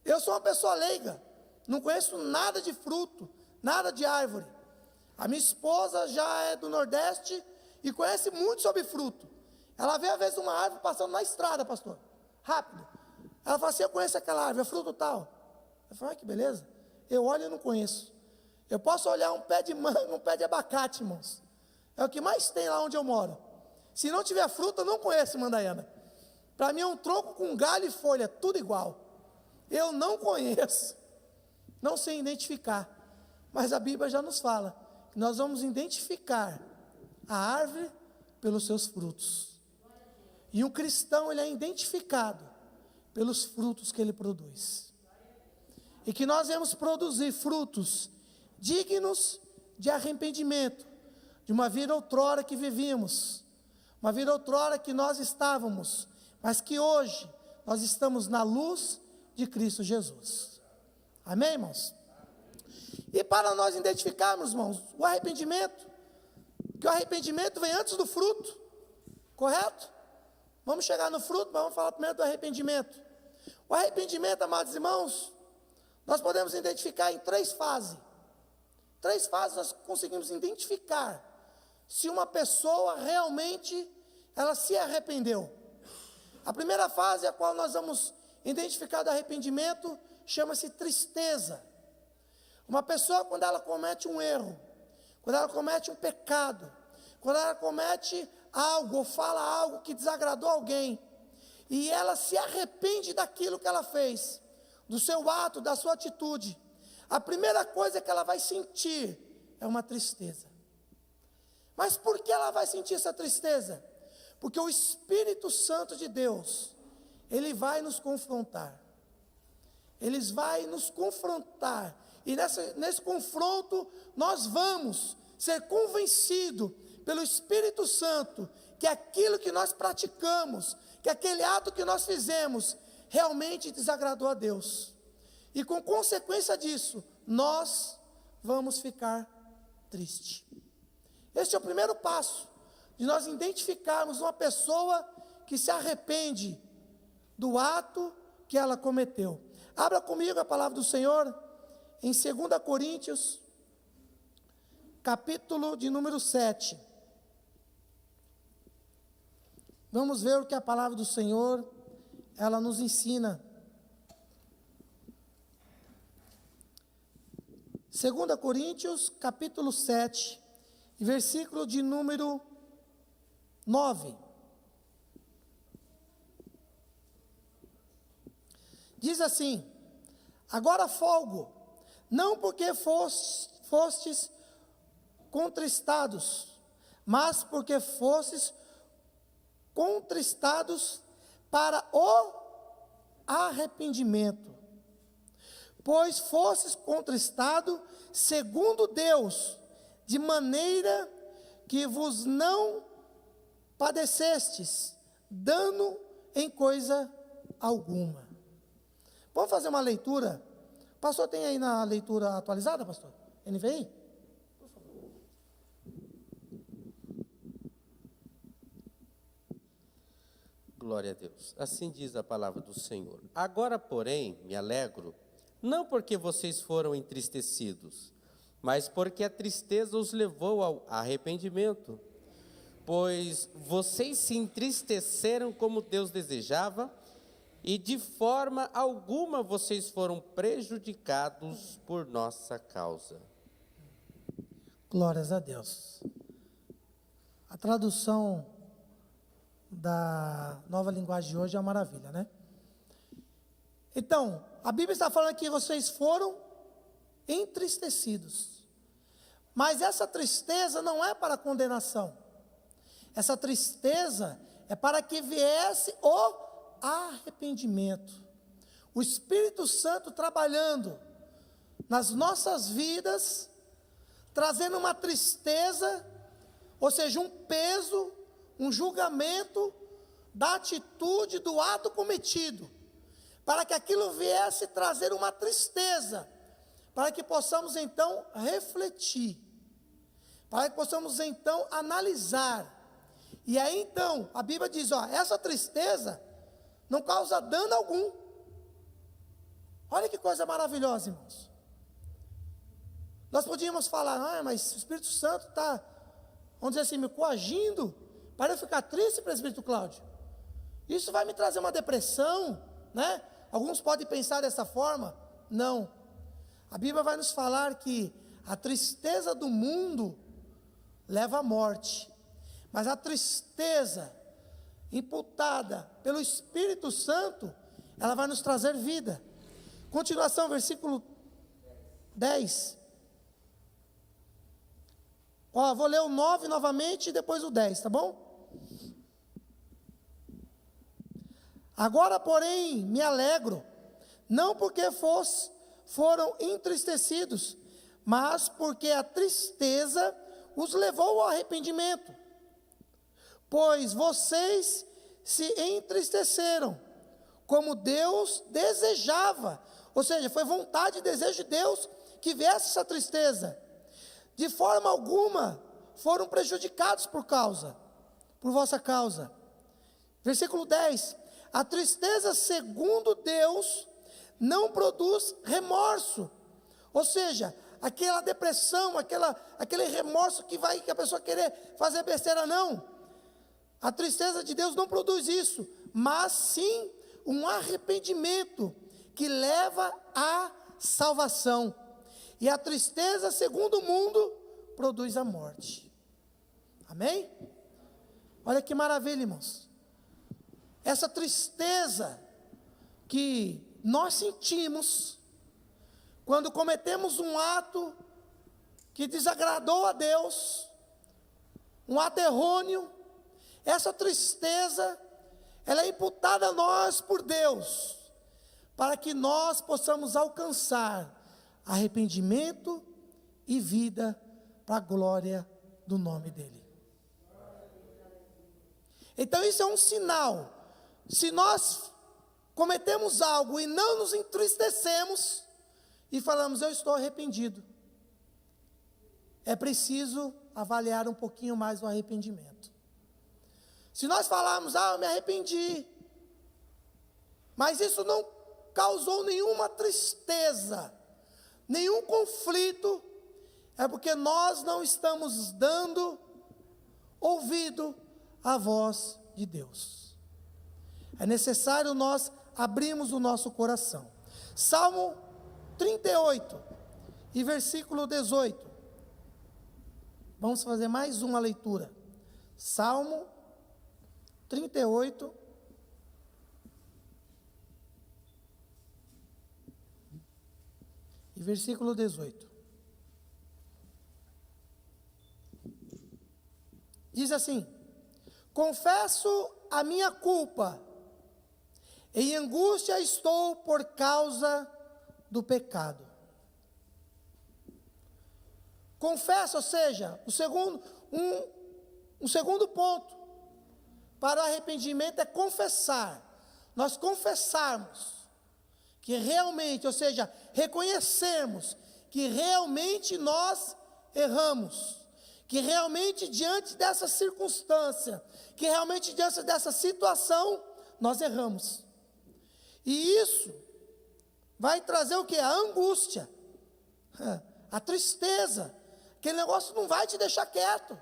Speaker 7: Eu sou uma pessoa leiga, não conheço nada de fruto, nada de árvore. A minha esposa já é do Nordeste e conhece muito sobre fruto. Ela vê às vezes uma árvore passando na estrada, pastor, rápido. Ela fala assim: eu conheço aquela árvore, é fruto tal. Eu falo: que beleza. Eu olho e não conheço. Eu posso olhar um pé de manga, um pé de abacate, irmãos. É o que mais tem lá onde eu moro. Se não tiver fruta, eu não conheço Mandaiana. Para mim é um tronco com galho e folha, tudo igual. Eu não conheço, não sei identificar. Mas a Bíblia já nos fala que nós vamos identificar a árvore pelos seus frutos. E um cristão, ele é identificado pelos frutos que ele produz. E que nós vamos produzir frutos dignos de arrependimento, de uma vida outrora que vivíamos, uma vida outrora que nós estávamos, mas que hoje nós estamos na luz de Cristo Jesus. Amém, irmãos? E para nós identificarmos, irmãos, o arrependimento, que o arrependimento vem antes do fruto, correto? Vamos chegar no fruto, mas vamos falar primeiro do arrependimento. O arrependimento, amados irmãos, nós podemos identificar em 3 fases. 3 fases nós conseguimos identificar se uma pessoa realmente ela se arrependeu. A primeira fase, a qual nós vamos identificar do arrependimento, chama-se tristeza. Uma pessoa, quando ela comete um erro, quando ela comete um pecado, quando ela comete algo ou fala algo que desagradou alguém, e ela se arrepende daquilo que ela fez, do seu ato, da sua atitude, a primeira coisa que ela vai sentir é uma tristeza. Mas por que ela vai sentir essa tristeza? Porque o Espírito Santo de Deus, ele vai nos confrontar. Ele vai nos confrontar. E nesse confronto, nós vamos ser convencidos pelo Espírito Santo que aquilo que nós praticamos, que aquele ato que nós fizemos, realmente desagradou a Deus. E com consequência disso, nós vamos ficar tristes. Esse é o primeiro passo, de nós identificarmos uma pessoa que se arrepende do ato que ela cometeu. Abra comigo a palavra do Senhor em 2 Coríntios, capítulo de número 7. Vamos ver o que a palavra do Senhor, ela nos ensina. 2 Coríntios, capítulo 7, versículo de número 9. Diz assim: agora folgo, não porque fostes contristados, mas porque fostes contristados para o arrependimento. Pois fostes contristado segundo Deus, de maneira que vos não padecestes, dano em coisa alguma. Vamos fazer uma leitura? Pastor, tem aí na leitura atualizada, pastor? NVI? Por favor.
Speaker 1: Glória a Deus. Assim diz a palavra do Senhor. Agora, porém, me alegro, não porque vocês foram entristecidos, mas porque a tristeza os levou ao arrependimento. Pois vocês se entristeceram como Deus desejava, e de forma alguma vocês foram prejudicados por nossa causa.
Speaker 7: Glórias a Deus. A tradução da Nova Linguagem de hoje é uma maravilha, né? Então, a Bíblia está falando que vocês foram entristecidos. Mas essa tristeza não é para condenação. Essa tristeza é para que viesse o arrependimento. O Espírito Santo trabalhando nas nossas vidas, trazendo uma tristeza, ou seja, um peso, um julgamento da atitude, do ato cometido, para que aquilo viesse trazer uma tristeza, para que possamos então refletir, para que possamos então analisar. E aí então, a Bíblia diz, essa tristeza não causa dano algum. Olha que coisa maravilhosa, irmãos. Nós podíamos falar, mas o Espírito Santo está, vamos dizer assim, me coagindo para eu ficar triste, presbítero Cláudio. Isso vai me trazer uma depressão, né? Alguns podem pensar dessa forma. Não. A Bíblia vai nos falar que a tristeza do mundo leva à morte, mas a tristeza imputada pelo Espírito Santo, ela vai nos trazer vida. Continuação, versículo 10. Vou ler o 9 novamente e depois o 10, tá bom? Agora, porém, me alegro, não porque foram entristecidos, mas porque a tristeza os levou ao arrependimento. Pois vocês se entristeceram, como Deus desejava. Ou seja, foi vontade e desejo de Deus que viesse essa tristeza. De forma alguma foram prejudicados por vossa causa. Versículo 10. A tristeza, segundo Deus, não produz remorso. Ou seja, aquela depressão, aquele remorso que a pessoa querer fazer besteira, não. A tristeza de Deus não produz isso, mas sim um arrependimento que leva à salvação. E a tristeza, segundo o mundo, produz a morte. Amém? Olha que maravilha, irmãos. Essa tristeza que nós sentimos quando cometemos um ato que desagradou a Deus, um ato errôneo, essa tristeza, ela é imputada a nós por Deus, para que nós possamos alcançar arrependimento e vida para a glória do nome dEle. Então isso é um sinal. Se nós cometemos algo e não nos entristecemos e falamos, eu estou arrependido, é preciso avaliar um pouquinho mais o arrependimento. Se nós falarmos, eu me arrependi, mas isso não causou nenhuma tristeza, nenhum conflito, é porque nós não estamos dando ouvido à voz de Deus. É necessário nós abrirmos o nosso coração. Salmo 38 e versículo 18. Vamos fazer mais uma leitura. Salmo 38 e versículo 18. Diz assim: confesso a minha culpa, em angústia estou por causa do pecado. Confesso, ou seja, um segundo ponto. para o arrependimento é confessar. Nós confessarmos que realmente, ou seja, reconhecermos que realmente nós erramos, que realmente diante dessa circunstância, que realmente diante dessa situação, nós erramos. E isso vai trazer o quê? A angústia, a tristeza. Aquele negócio não vai te deixar quieto.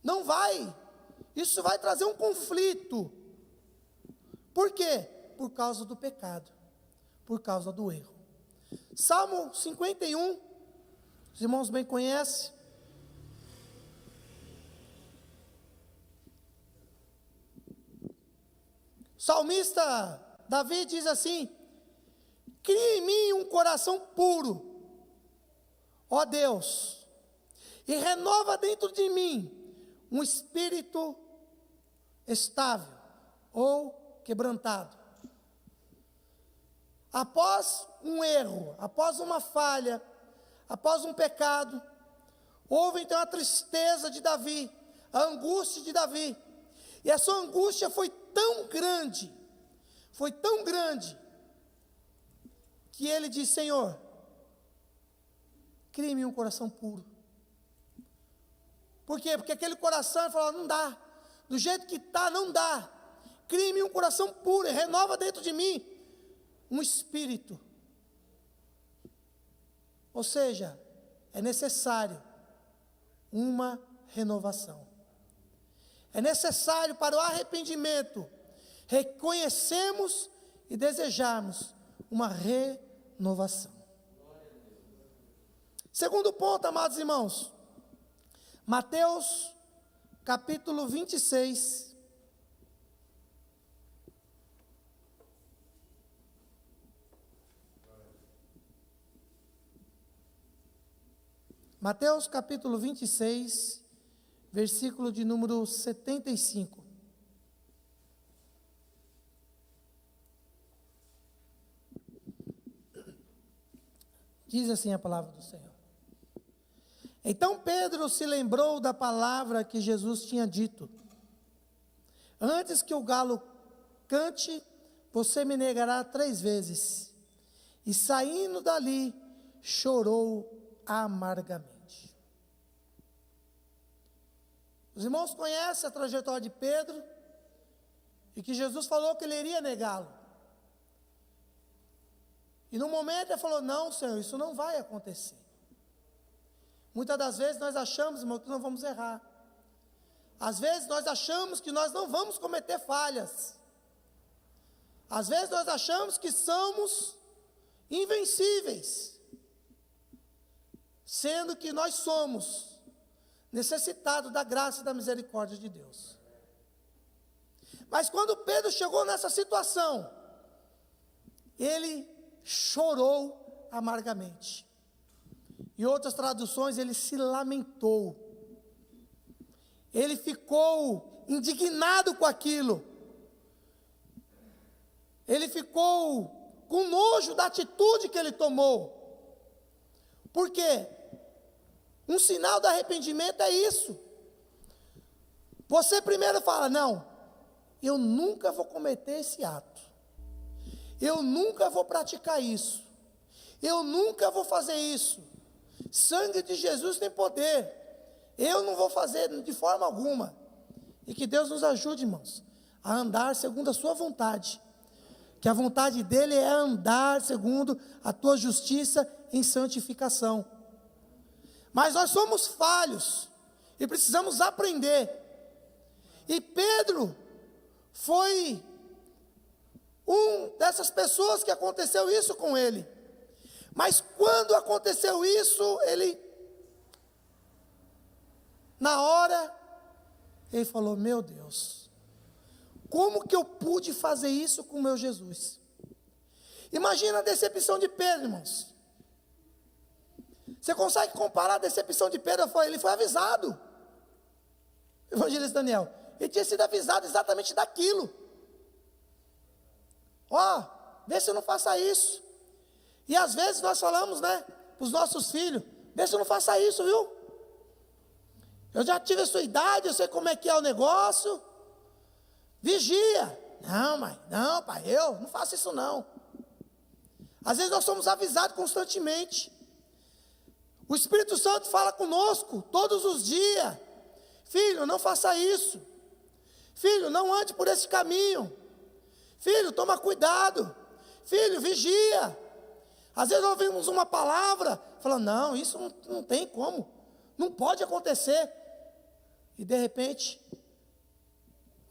Speaker 7: Não vai. Isso vai trazer um conflito. Por quê? Por causa do pecado. Por causa do erro. Salmo 51, os irmãos bem conhecem. O salmista Davi diz assim: cria em mim um coração puro, ó Deus, e renova dentro de mim um espírito estável ou quebrantado. Após um erro, após uma falha, após um pecado, houve então a tristeza de Davi, a angústia de Davi. E a sua angústia foi tão grande, que ele disse: Senhor, crie-me um coração puro. Por quê? Porque aquele coração, ele falou: não dá, do jeito que está, não dá. Crie-me um coração puro e renova dentro de mim um espírito. Ou seja, é necessário uma renovação. É necessário para o arrependimento reconhecermos e desejarmos uma renovação. Segundo ponto, amados irmãos, Mateus capítulo 26. Mateus capítulo 26, versículo de número 75. Diz assim a palavra do Senhor. Então Pedro se lembrou da palavra que Jesus tinha dito: antes que o galo cante, você me negará 3 vezes. E saindo dali, chorou amargamente. Os irmãos conhecem a trajetória de Pedro, e que Jesus falou que ele iria negá-lo. E no momento ele falou: não, Senhor, isso não vai acontecer. Muitas das vezes nós achamos, irmão, que não vamos errar. Às vezes nós achamos que nós não vamos cometer falhas. Às vezes nós achamos que somos invencíveis, sendo que nós somos necessitados da graça e da misericórdia de Deus. Mas quando Pedro chegou nessa situação, ele chorou amargamente. Em outras traduções, ele se lamentou. Ele ficou indignado com aquilo. Ele ficou com nojo da atitude que ele tomou. Por quê? Um sinal do arrependimento é isso. Você primeiro fala: não, eu nunca vou cometer esse ato. Eu nunca vou praticar isso. Eu nunca vou fazer isso. Sangue de Jesus tem poder. Eu não vou fazer de forma alguma. E que Deus nos ajude, irmãos, a andar segundo a sua vontade. Que a vontade dele é andar segundo a tua justiça em santificação. Mas nós somos falhos e precisamos aprender. E Pedro foi dessas pessoas que aconteceu isso com ele. Mas quando aconteceu isso, na hora, ele falou: meu Deus, como que eu pude fazer isso com o meu Jesus? Imagina a decepção de Pedro, irmãos. Você consegue comparar a decepção de Pedro? Ele foi avisado. Evangelista Daniel, ele tinha sido avisado exatamente daquilo. Vê se não faça isso. E às vezes nós falamos, para os nossos filhos: vê se não faça isso, viu? Eu já tive a sua idade, eu sei como é que é o negócio. Vigia. Não, mãe, não, pai, eu não faço isso não. Às vezes nós somos avisados constantemente. O Espírito Santo fala conosco todos os dias. Filho, não faça isso. Filho, não ande por esse caminho. Filho, toma cuidado. Filho, vigia. Às vezes nós ouvimos uma palavra, falando, não, isso não tem como. Não pode acontecer. E de repente,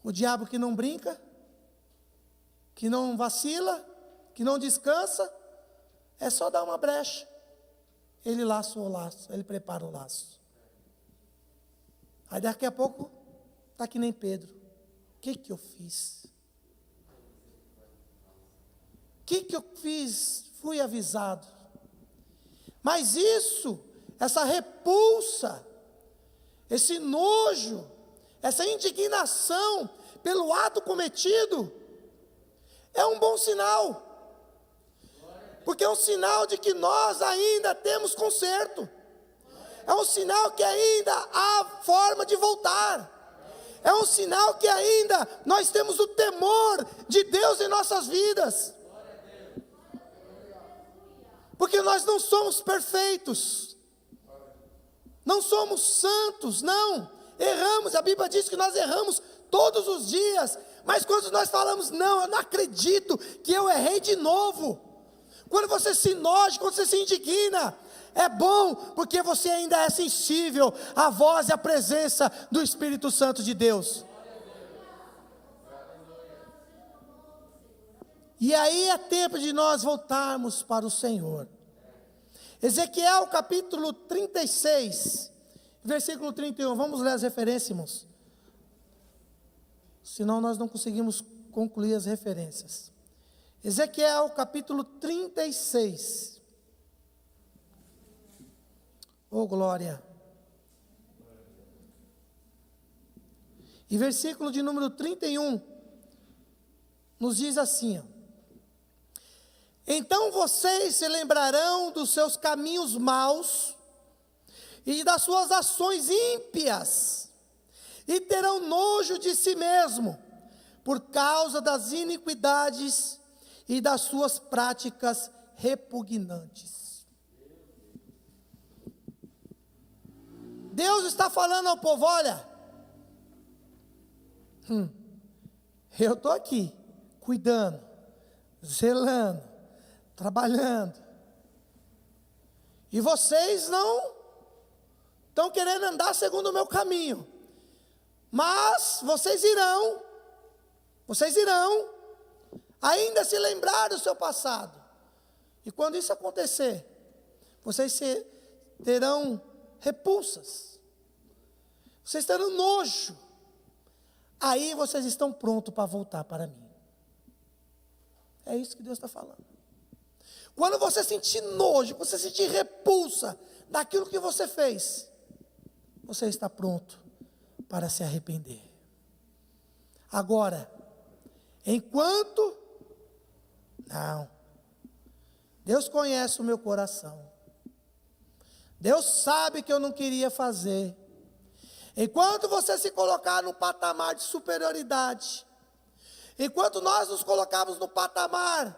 Speaker 7: o diabo que não brinca, que não vacila, que não descansa, é só dar uma brecha. Ele laça o laço, ele prepara o laço. Aí daqui a pouco, está que nem Pedro. O que eu fiz? O que eu fiz? Fui avisado. Mas isso, essa repulsa, esse nojo, essa indignação pelo ato cometido, é um bom sinal. Porque é um sinal de que nós ainda temos conserto. É um sinal que ainda há forma de voltar. É um sinal que ainda nós temos o temor de Deus em nossas vidas. Porque nós não somos perfeitos. Não somos santos, não. Erramos, a Bíblia diz que nós erramos todos os dias. Mas quando nós falamos, não, eu não acredito que eu errei de novo. Quando você se enoja, quando você se indigna, é bom, porque você ainda é sensível à voz e à presença do Espírito Santo de Deus. E aí é tempo de nós voltarmos para o Senhor. Ezequiel capítulo 36, versículo 31. Vamos ler as referências, irmãos. Senão nós não conseguimos concluir as referências. Ezequiel capítulo 36. Oh, glória. E versículo de número 31 nos diz assim, ó. Então vocês se lembrarão dos seus caminhos maus e das suas ações ímpias, e terão nojo de si mesmo, por causa das iniquidades e das suas práticas repugnantes. Deus está falando ao povo, olha, eu estou aqui, cuidando, zelando, trabalhando, e vocês não estão querendo andar segundo o meu caminho, mas vocês irão ainda se lembrar do seu passado, e quando isso acontecer, vocês terão repulsas, vocês terão nojo, aí vocês estão prontos para voltar para mim. É isso que Deus está falando. Quando você sentir nojo, você sentir repulsa daquilo que você fez, você está pronto para se arrepender. Agora, enquanto, não, Deus conhece o meu coração, Deus sabe que eu não queria fazer. Enquanto você se colocar no patamar de superioridade, enquanto nós nos colocamos no patamar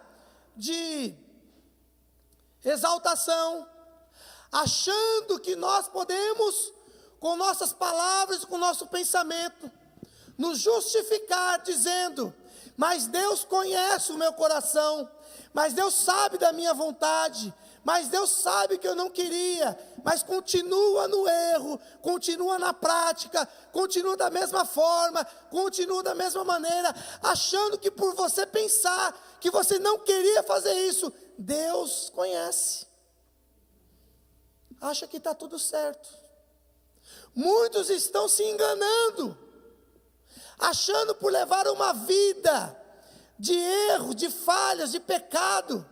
Speaker 7: de exaltação, achando que nós podemos, com nossas palavras, com nosso pensamento, nos justificar dizendo, mas Deus conhece o meu coração, mas Deus sabe da minha vontade, mas Deus sabe que eu não queria, mas continua no erro, continua na prática, continua da mesma forma, continua da mesma maneira, achando que por você pensar que você não queria fazer isso, Deus conhece, acha que está tudo certo. Muitos estão se enganando, achando por levar uma vida de erro, de falhas, de pecado,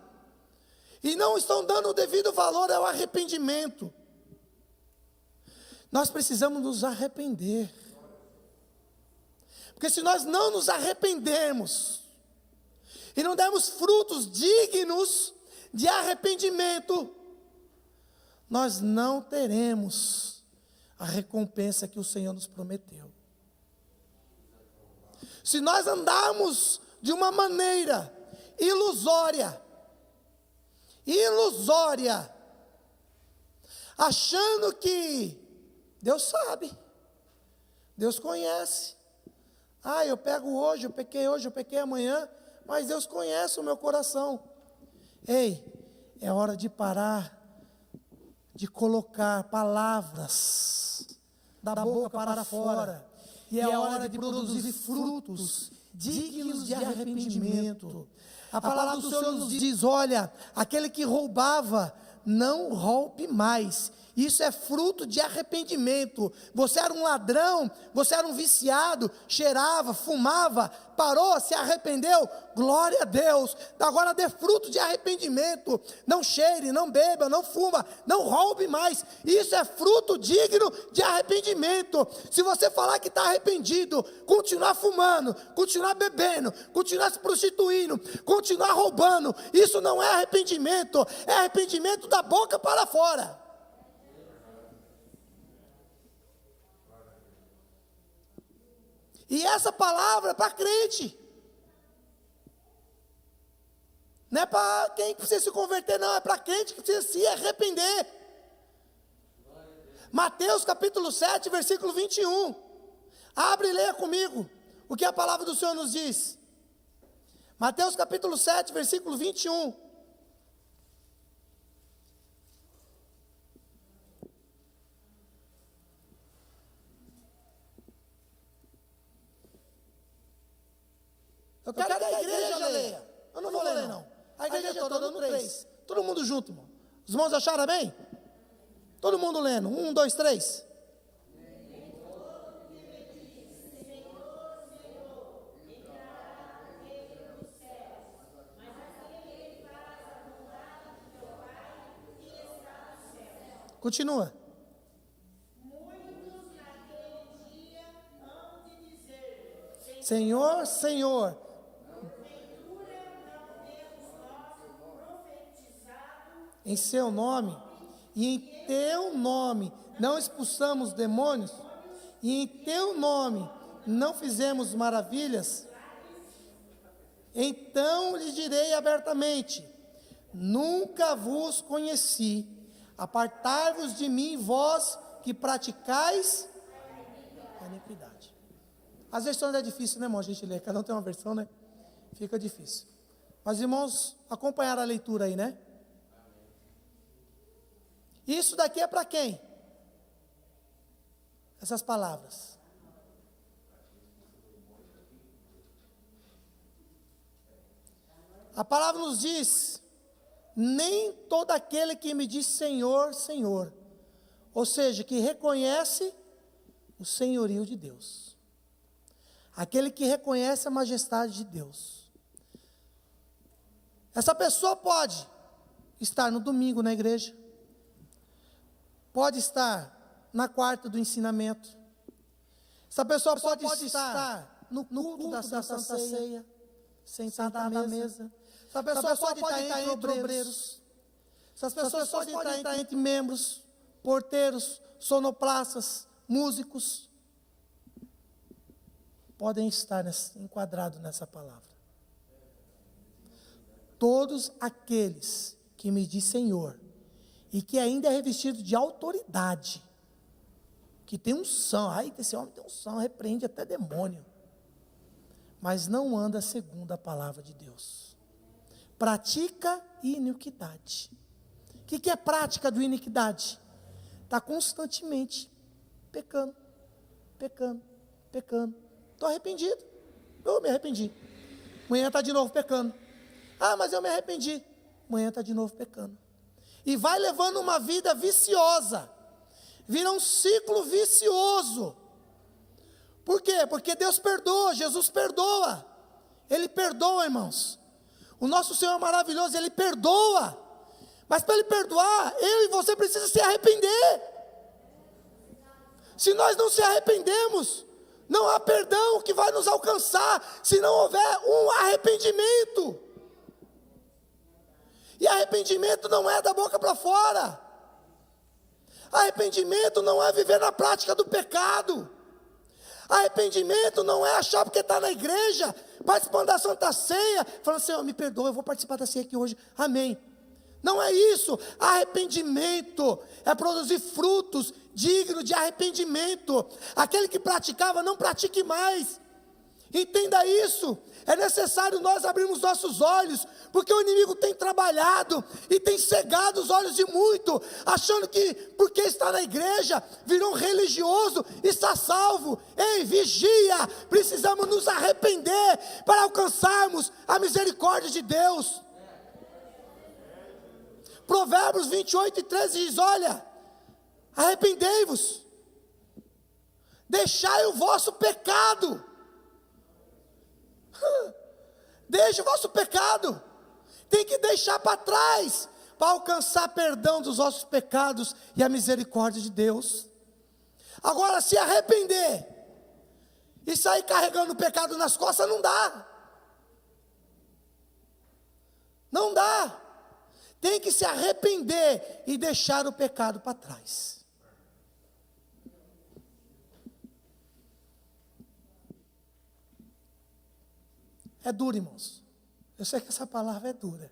Speaker 7: e não estão dando o devido valor ao arrependimento. Nós precisamos nos arrepender, porque se nós não nos arrependermos, e não dermos frutos dignos de arrependimento, nós não teremos a recompensa que o Senhor nos prometeu. se nós andarmos de uma maneira ilusória, achando que Deus sabe, Deus conhece. Eu pego hoje, eu pequei amanhã, mas Deus conhece o meu coração. Ei, é hora de parar de colocar palavras da boca para fora, e é hora de produzir frutos dignos de arrependimento. A palavra do Senhor nos diz: olha, aquele que roubava, não roube mais. Isso é fruto de arrependimento. Você era um ladrão, você era um viciado, cheirava, fumava, parou, se arrependeu, glória a Deus. Agora dê fruto de arrependimento. Não cheire, não beba, não fuma, não roube mais. Isso é fruto digno de arrependimento. Se você falar que está arrependido, continuar fumando, continuar bebendo, continuar se prostituindo, continuar roubando, isso não é arrependimento, é arrependimento da boca para fora. E essa palavra é para crente. Não é para quem precisa se converter, não. É para crente que precisa se arrepender. Mateus capítulo 7, versículo 21. Abre e leia comigo o que a palavra do Senhor nos diz. Mateus capítulo 7, versículo 21. Eu quero que a igreja leia. Eu não vou ler, não. A igreja toda dando 3. Todo mundo junto, irmão. Os irmãos acharam bem? Todo mundo lendo. 1, 2, 3. Continua. Senhor, Senhor. Em seu nome, e em teu nome não expulsamos demônios, e em teu nome não fizemos maravilhas. Então lhe direi abertamente: nunca vos conheci, apartai-vos de mim, vós que praticais a iniquidade. As versões é difícil, né, irmão, a gente lê, cada um tem uma versão, né? Fica difícil. Mas, irmãos, acompanharam a leitura aí, né? Isso daqui é para quem? Essas palavras. A palavra nos diz: nem todo aquele que me diz Senhor, Senhor, ou seja, que reconhece o senhorio de Deus, aquele que reconhece a majestade de Deus. Essa pessoa pode estar no domingo na igreja, pode estar na quarta do ensinamento, essa pessoa pode estar no culto da Santa Ceia, sentada à mesa. Essa pessoa pode estar entre obreiros. Essas pessoas podem estar entre membros, porteiros, sonoplaças, músicos. Podem estar enquadrados nessa palavra. Todos aqueles que me diz Senhor, e que ainda é revestido de autoridade, que tem unção, ai, esse homem tem unção, repreende até demônio, mas não anda segundo a palavra de Deus. Pratica iniquidade. O que é prática de iniquidade? Está constantemente pecando. Estou arrependido. Eu me arrependi. Amanhã está de novo pecando. Ah, mas eu me arrependi. Amanhã está de novo pecando. E vai levando uma vida viciosa. Vira um ciclo vicioso. Por quê? Porque Deus perdoa, Jesus perdoa. Ele perdoa, irmãos. O nosso Senhor é maravilhoso, Ele perdoa. Mas para Ele perdoar, eu e você precisam se arrepender. Se nós não se arrependemos, não há perdão que vai nos alcançar, se não houver um arrependimento. E arrependimento não é da boca para fora. Arrependimento não é viver na prática do pecado. Arrependimento não é achar porque está na igreja, participando da Santa Ceia, falando, Senhor, me perdoa, eu vou participar da ceia aqui hoje, amém. Não é isso. Arrependimento é produzir frutos dignos de arrependimento. Aquele que praticava, não pratique mais. Entenda isso. É necessário nós abrirmos nossos olhos, porque o inimigo tem trabalhado e tem cegado os olhos de muito, achando que porque está na igreja, virou um religioso, está salvo. Ei, vigia, precisamos nos arrepender para alcançarmos a misericórdia de Deus. Provérbios 28:13 diz, olha, arrependei-vos, deixai o vosso pecado. Deixe o vosso pecado. Tem que deixar para trás, para alcançar perdão dos vossos pecados e a misericórdia de Deus. Agora, se arrepender e sair carregando o pecado nas costas, não dá. Não dá. Tem que se arrepender e deixar o pecado para trás. É duro, irmãos. Eu sei que essa palavra é dura.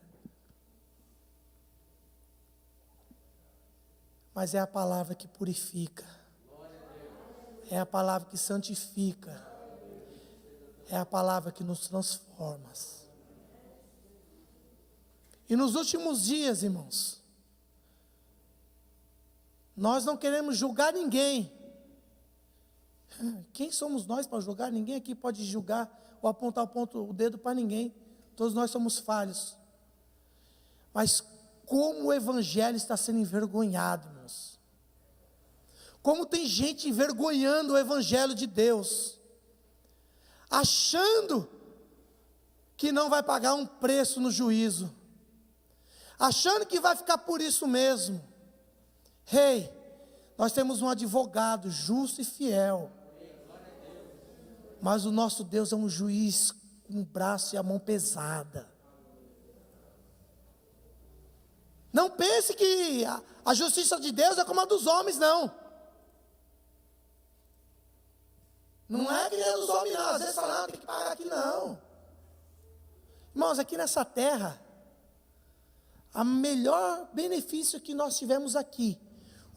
Speaker 7: Mas é a palavra que purifica. É a palavra que santifica. É a palavra que nos transforma. E nos últimos dias, irmãos, nós não queremos julgar ninguém. Quem somos nós para julgar? Ninguém aqui pode julgar ou apontar o dedo para ninguém. Todos nós somos falhos. Mas como o evangelho está sendo envergonhado, irmãos. Como tem gente envergonhando o evangelho de Deus, achando que não vai pagar um preço no juízo, achando que vai ficar por isso mesmo. Ei, nós temos um advogado justo e fiel, mas o nosso Deus é um juiz com o braço e a mão pesada. Não pense que a justiça de Deus é como a dos homens, não. Não é que nem a dos homens, não. Às vezes fala, tem que pagar aqui, não. Irmãos, aqui nessa terra, o melhor benefício que nós tivemos aqui,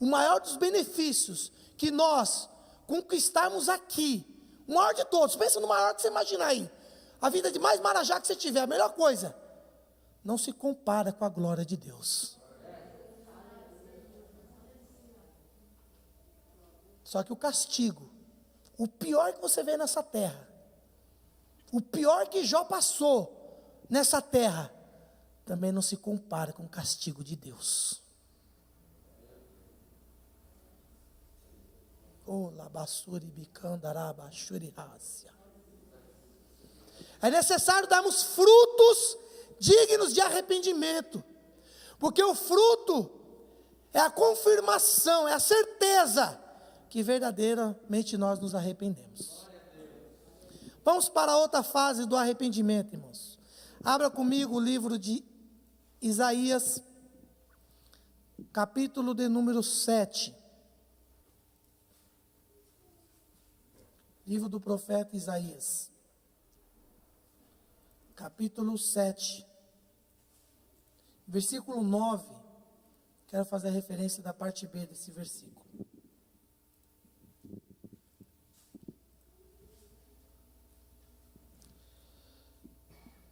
Speaker 7: o maior dos benefícios que nós conquistarmos aqui, o maior de todos, pensa no maior que você imaginar aí, a vida de mais marajá que você tiver, a melhor coisa, não se compara com a glória de Deus. Só que o castigo, o pior que você vê nessa terra, o pior que Jó passou nessa terra, também não se compara com o castigo de Deus. É necessário darmos frutos dignos de arrependimento, porque o fruto é a confirmação, é a certeza que verdadeiramente nós nos arrependemos. Vamos para a outra fase do arrependimento, irmãos. Abra comigo o livro de Isaías, capítulo de número 7. Livro do profeta Isaías, capítulo 7, versículo 9. Quero fazer a referência da parte B desse versículo.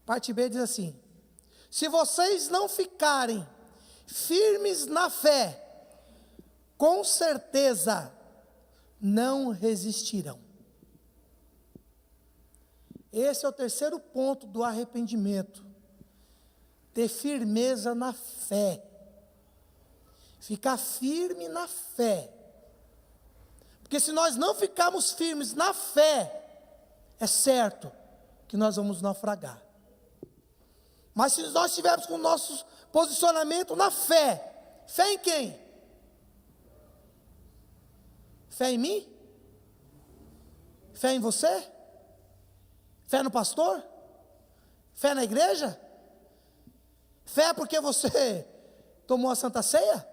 Speaker 7: Parte B diz assim: se vocês não ficarem firmes na fé, com certeza não resistirão. Esse é o terceiro ponto do arrependimento. Ter firmeza na fé. Ficar firme na fé. Porque se nós não ficarmos firmes na fé, é certo que nós vamos naufragar. Mas se nós estivermos com o nosso posicionamento na fé, fé em quem? Fé em mim? Fé em você? Fé no pastor? Fé na igreja? Fé porque você tomou a Santa Ceia?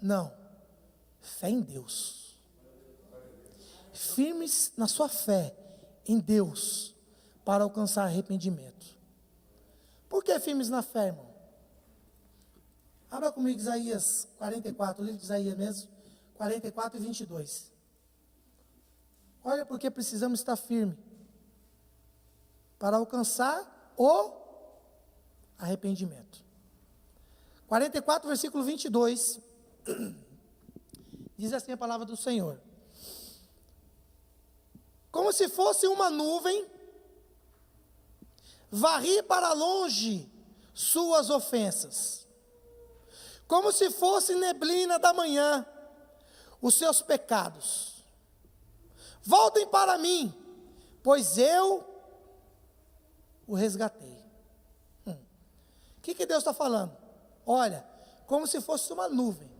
Speaker 7: Não. Fé em Deus. firmes na sua fé em Deus para alcançar arrependimento. Por que firmes na fé, irmão? Abra comigo Isaías 44, o livro de Isaías mesmo, 44 e 22. Olha porque precisamos estar firmes para alcançar o arrependimento. 44, versículo 22, diz assim a palavra do Senhor: como se fosse uma nuvem, varri para longe suas ofensas, como se fosse neblina da manhã, os seus pecados. Voltem para mim, pois eu o resgatei. O que Deus está falando? Olha, como se fosse uma nuvem.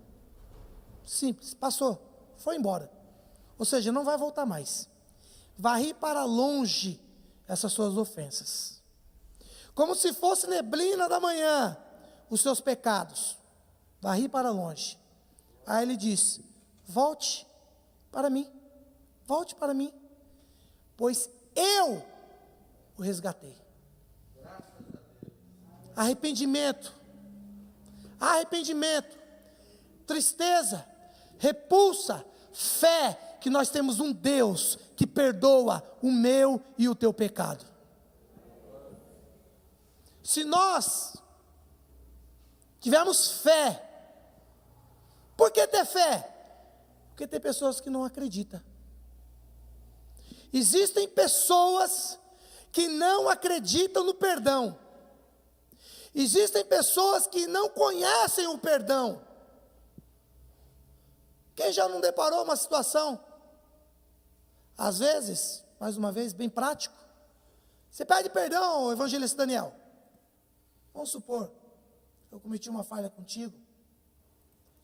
Speaker 7: Simples, passou, foi embora. Ou seja, não vai voltar mais. Varri para longe essas suas ofensas. Como se fosse neblina da manhã, os seus pecados. Varri para longe. Aí ele diz: volte para mim, pois eu o resgatei. Arrependimento, tristeza, repulsa, fé, que nós temos um Deus que perdoa o meu e o teu pecado. Se nós tivermos fé, por que ter fé? Porque tem pessoas que não acreditam. Existem pessoas que não acreditam no perdão. Existem pessoas que não conhecem o perdão. Quem já não deparou uma situação, às vezes, mais uma vez, bem prático, você pede perdão, evangelista Daniel. Vamos supor, eu cometi uma falha contigo,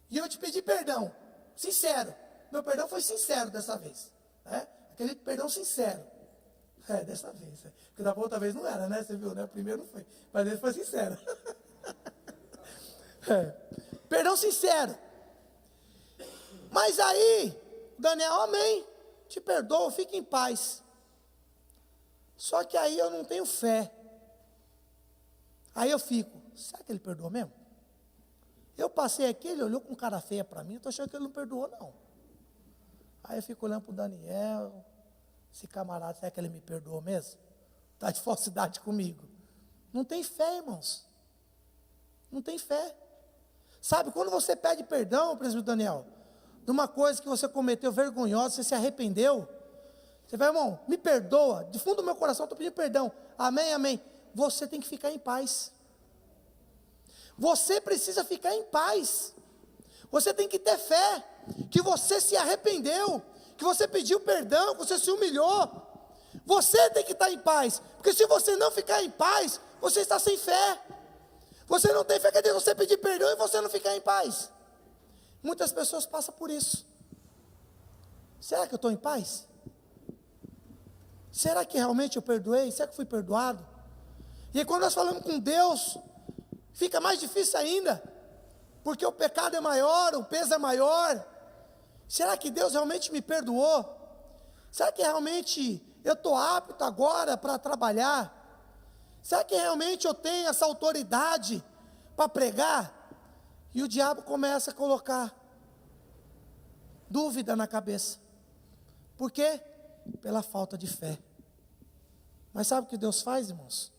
Speaker 7: e eu te pedi perdão, sincero. Meu perdão foi sincero dessa vez, né? Aquele perdão sincero. Dessa vez. Porque da outra vez não era, né? Você viu, né? O primeiro não foi. Mas ele foi sincero. Perdão sincero. Mas aí, Daniel, amém. Te perdoo, fique em paz. Só que aí eu não tenho fé. Aí eu fico, será que ele perdoou mesmo? Eu passei aqui, ele olhou com cara feia para mim, eu estou achando que ele não perdoou, não. Aí eu fico olhando para o Daniel. Esse camarada, será que ele me perdoou mesmo? Está de falsidade comigo. Não tem fé, irmãos. Não tem fé. Sabe, quando você pede perdão, presbítero Daniel, de uma coisa que você cometeu vergonhosa, você se arrependeu, você vai, irmão, me perdoa, de fundo do meu coração eu estou pedindo perdão, amém, amém. Você tem que ficar em paz. Você precisa ficar em paz. Você tem que ter fé, que você se arrependeu, que você pediu perdão, que você se humilhou. Você tem que estar em paz, porque se você não ficar em paz, você está sem fé. Você não tem fé, quer dizer, você pedir perdão e você não ficar em paz. Muitas pessoas passam por isso. Será que eu estou em paz? Será que realmente eu perdoei? Será que fui perdoado? E aí quando nós falamos com Deus, fica mais difícil ainda, porque o pecado é maior, o peso é maior. Será que Deus realmente me perdoou? Será que realmente eu estou apto agora para trabalhar? Será que realmente eu tenho essa autoridade para pregar? E o diabo começa a colocar dúvida na cabeça. Por quê? Pela falta de fé. Mas sabe o que Deus faz, irmãos?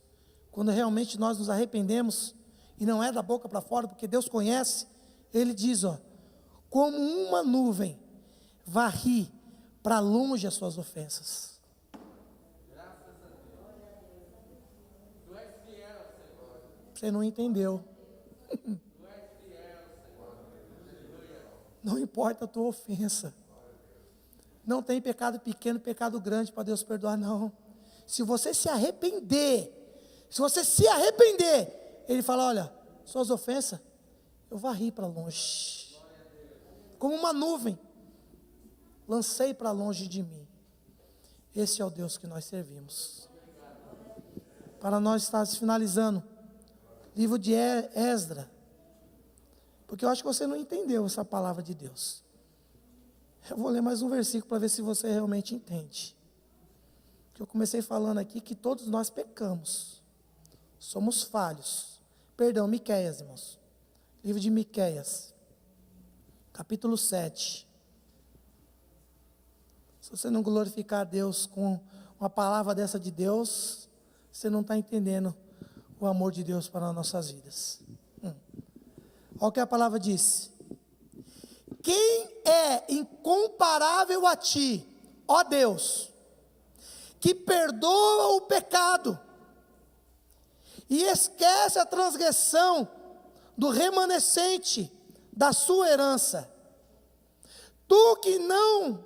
Speaker 7: Quando realmente nós nos arrependemos, e não é da boca para fora, porque Deus conhece, Ele diz, como uma nuvem, varri para longe as suas ofensas.
Speaker 1: Graças a Deus. Tu és fiel, Senhor.
Speaker 7: Você não entendeu.
Speaker 1: Tu és fiel, Senhor.
Speaker 7: Não importa a tua ofensa. Não tem pecado pequeno, pecado grande para Deus perdoar, não. Se você se arrepender, Ele fala, olha, suas ofensas, eu varri para longe. Como uma nuvem, lancei para longe de mim. Esse é o Deus que nós servimos. Para nós estarmos finalizando, livro de Esdras, porque eu acho que você não entendeu essa palavra de Deus. Eu vou ler mais um versículo para ver se você realmente entende. Que eu comecei falando aqui que todos nós pecamos. Somos falhos. Perdão, Miqueias, irmãos. Livro de Miqueias, capítulo 7. Se você não glorificar a Deus com uma palavra dessa de Deus, você não está entendendo o amor de Deus para as nossas vidas. Olha o que a palavra diz. Quem é incomparável a ti, ó Deus, que perdoa o pecado e esquece a transgressão do remanescente da sua herança. Tu que não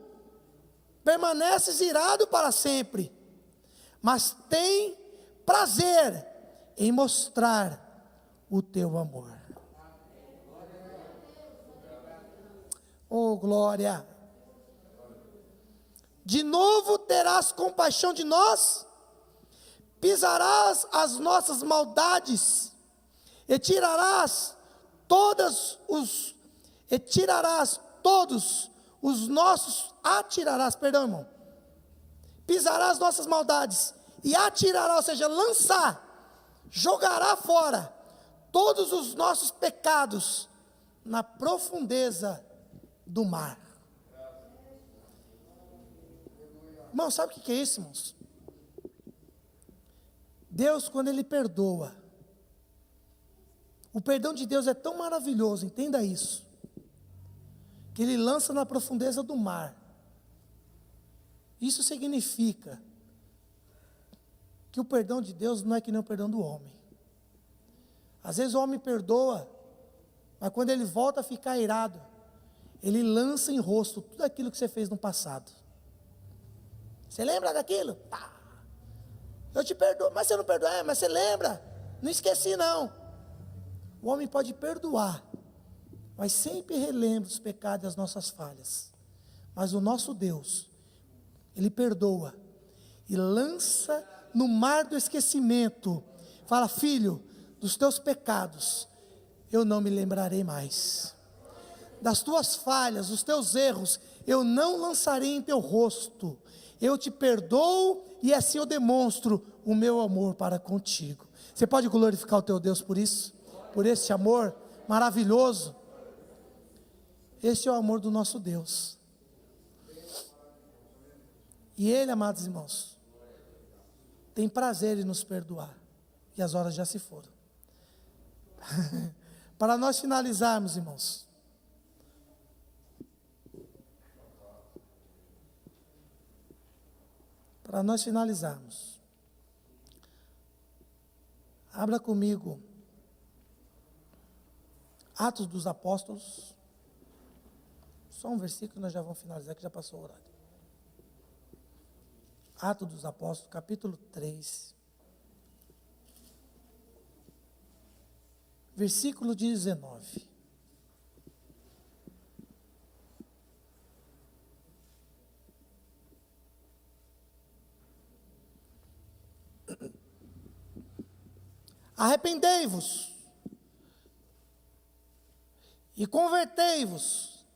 Speaker 7: permaneces irado para sempre, mas tem prazer em mostrar o teu amor. Oh, glória! De novo terás compaixão de nós, pisarás as nossas maldades, e tirarás todos os nossos, irmão, pisarás nossas maldades, e atirará, ou seja, lançar, jogará fora, todos os nossos pecados, na profundeza do mar. Irmão, sabe o que é isso, irmãos? Deus, quando Ele perdoa, o perdão de Deus é tão maravilhoso, entenda isso, que Ele lança na profundeza do mar. Isso significa que o perdão de Deus não é que nem o perdão do homem. Às vezes o homem perdoa, mas quando ele volta a ficar irado, ele lança em rosto tudo aquilo que você fez no passado. Você lembra daquilo? Pá. Eu te perdoo, mas você não perdoa, mas você lembra? Não esqueci não. O homem pode perdoar, mas sempre relembra os pecados e as nossas falhas. Mas o nosso Deus, Ele perdoa e lança no mar do esquecimento. Fala, filho, dos teus pecados eu não me lembrarei mais. Das tuas falhas, dos teus erros, eu não lançarei em teu rosto. Eu te perdoo e assim eu demonstro o meu amor para contigo. Você pode glorificar o teu Deus por isso? Por esse amor maravilhoso? Esse é o amor do nosso Deus. E Ele, amados irmãos, tem prazer em nos perdoar. E as horas já se foram. Para nós finalizarmos, irmãos, abra comigo Atos dos Apóstolos, só um versículo, nós já vamos finalizar, que já passou o horário. Atos dos Apóstolos, capítulo 3, versículo 19. Arrependei-vos e convertei-vos,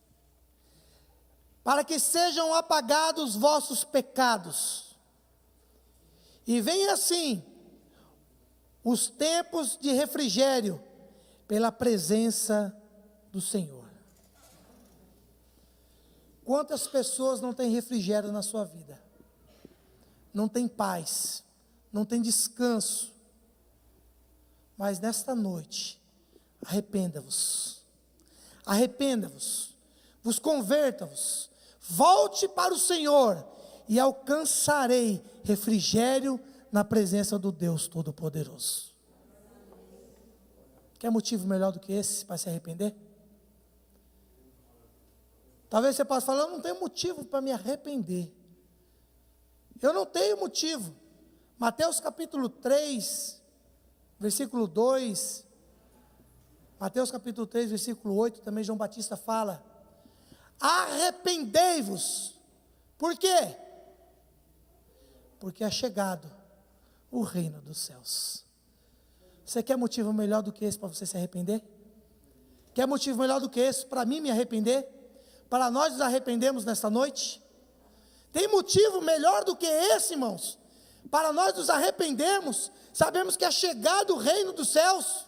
Speaker 7: para que sejam apagados vossos pecados, e venha assim os tempos de refrigério pela presença do Senhor. Quantas pessoas não têm refrigério na sua vida? Não tem paz, não tem descanso. Mas nesta noite, arrependa-vos, vos converta-vos, volte para o Senhor e alcançarei refrigério na presença do Deus Todo-Poderoso. Quer motivo melhor do que esse para se arrepender? Talvez você possa falar, eu não tenho motivo para me arrepender. Eu não tenho motivo. Mateus capítulo 3, versículo 2, Mateus capítulo 3, versículo 8, também João Batista fala, arrependei-vos. Por quê? Porque é chegado o reino dos céus. Você quer motivo melhor do que esse para você se arrepender? Quer motivo melhor do que esse para mim me arrepender? para nós nos arrependermos nesta noite? Tem motivo melhor do que esse, irmãos, para nós nos arrependermos? Sabemos que é chegado o reino dos céus.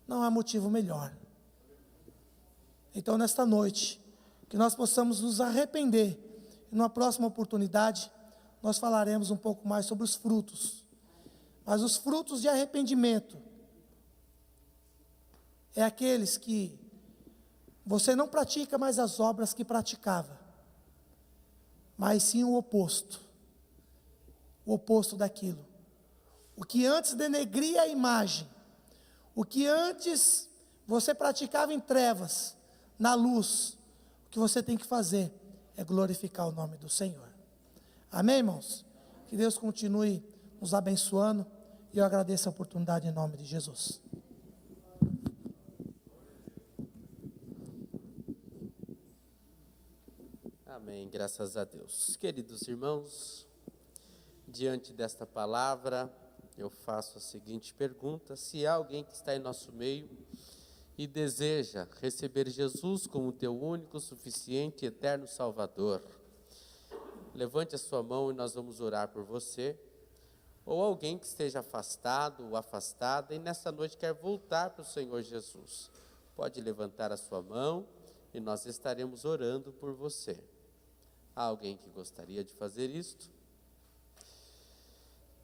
Speaker 7: Não há motivo melhor. Então, nesta noite, que nós possamos nos arrepender. E numa próxima oportunidade, nós falaremos um pouco mais sobre os frutos. Mas os frutos de arrependimento é aqueles que você não pratica mais as obras que praticava, mas sim o oposto daquilo. O que antes denegria a imagem, o que antes você praticava em trevas, na luz, o que você tem que fazer é glorificar o nome do Senhor. Amém, irmãos? Que Deus continue nos abençoando, e eu agradeço a oportunidade em nome de Jesus.
Speaker 1: Amém, graças a Deus. Queridos irmãos, diante desta palavra, eu faço a seguinte pergunta: se há alguém que está em nosso meio e deseja receber Jesus como teu único, suficiente e eterno Salvador, levante a sua mão e nós vamos orar por você. Ou alguém que esteja afastado ou afastada e nessa noite quer voltar para o Senhor Jesus, pode levantar a sua mão e nós estaremos orando por você. Há alguém que gostaria de fazer isto?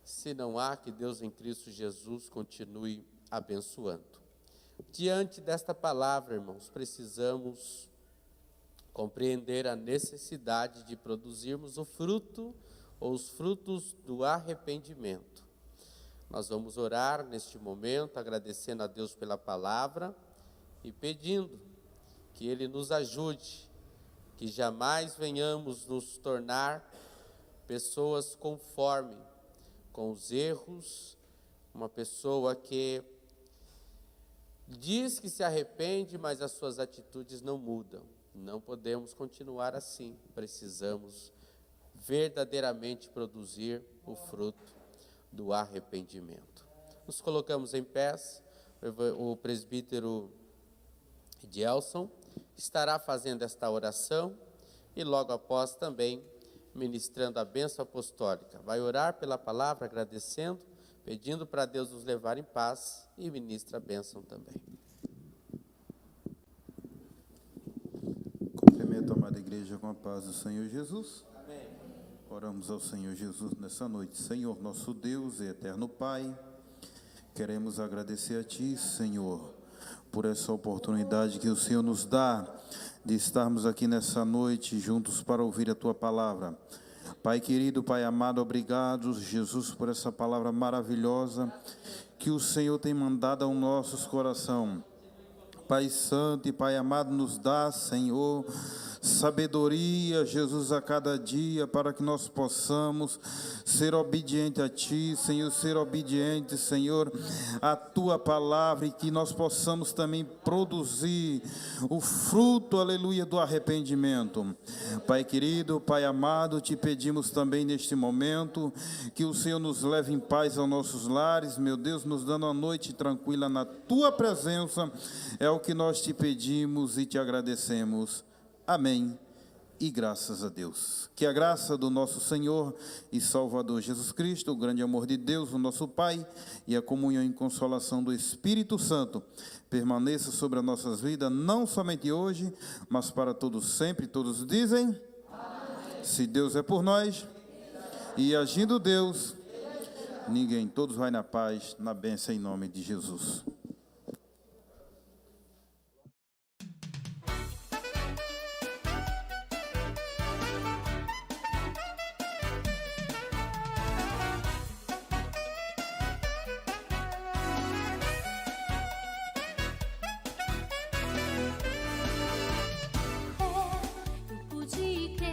Speaker 1: Se não há, que Deus em Cristo Jesus continue abençoando. Diante desta palavra, irmãos, precisamos compreender a necessidade de produzirmos o fruto ou os frutos do arrependimento. Nós vamos orar neste momento, agradecendo a Deus pela palavra e pedindo que Ele nos ajude, que jamais venhamos nos tornar pessoas conforme com os erros, uma pessoa que diz que se arrepende, mas as suas atitudes não mudam. Não podemos continuar assim, precisamos verdadeiramente produzir o fruto do arrependimento. Nos colocamos em pés, o presbítero Edielson estará fazendo esta oração e logo após também ministrando a bênção apostólica. Vai orar pela palavra, agradecendo, pedindo para Deus nos levar em paz e ministra a bênção também.
Speaker 8: Cumprimento a amada igreja com a paz do Senhor Jesus.
Speaker 1: Amém.
Speaker 8: Oramos ao Senhor Jesus nessa noite. Senhor, nosso Deus e eterno Pai, queremos agradecer a Ti, Senhor, por essa oportunidade que o Senhor nos dá de estarmos aqui nessa noite juntos para ouvir a Tua palavra. Pai querido, Pai amado, obrigado, Jesus, por essa palavra maravilhosa que o Senhor tem mandado ao nosso coração. Pai santo e Pai amado, nos dá, Senhor, sabedoria, Jesus, a cada dia, para que nós possamos ser obedientes a Ti, Senhor, ser obedientes, Senhor, à Tua palavra, e que nós possamos também produzir o fruto, aleluia, do arrependimento. Pai querido, Pai amado, Te pedimos também neste momento, que o Senhor nos leve em paz aos nossos lares, meu Deus, nos dando uma noite tranquila na Tua presença, é o que nós Te pedimos e Te agradecemos. Amém e graças a Deus. Que a graça do nosso Senhor e Salvador Jesus Cristo, o grande amor de Deus, o nosso Pai, e a comunhão e consolação do Espírito Santo permaneça sobre as nossas vidas, não somente hoje, mas para todos sempre. Todos dizem: amém. Se Deus é por nós, e agindo Deus, ninguém. Todos vai na paz, na bênção em nome de Jesus.
Speaker 9: Eu pude crer.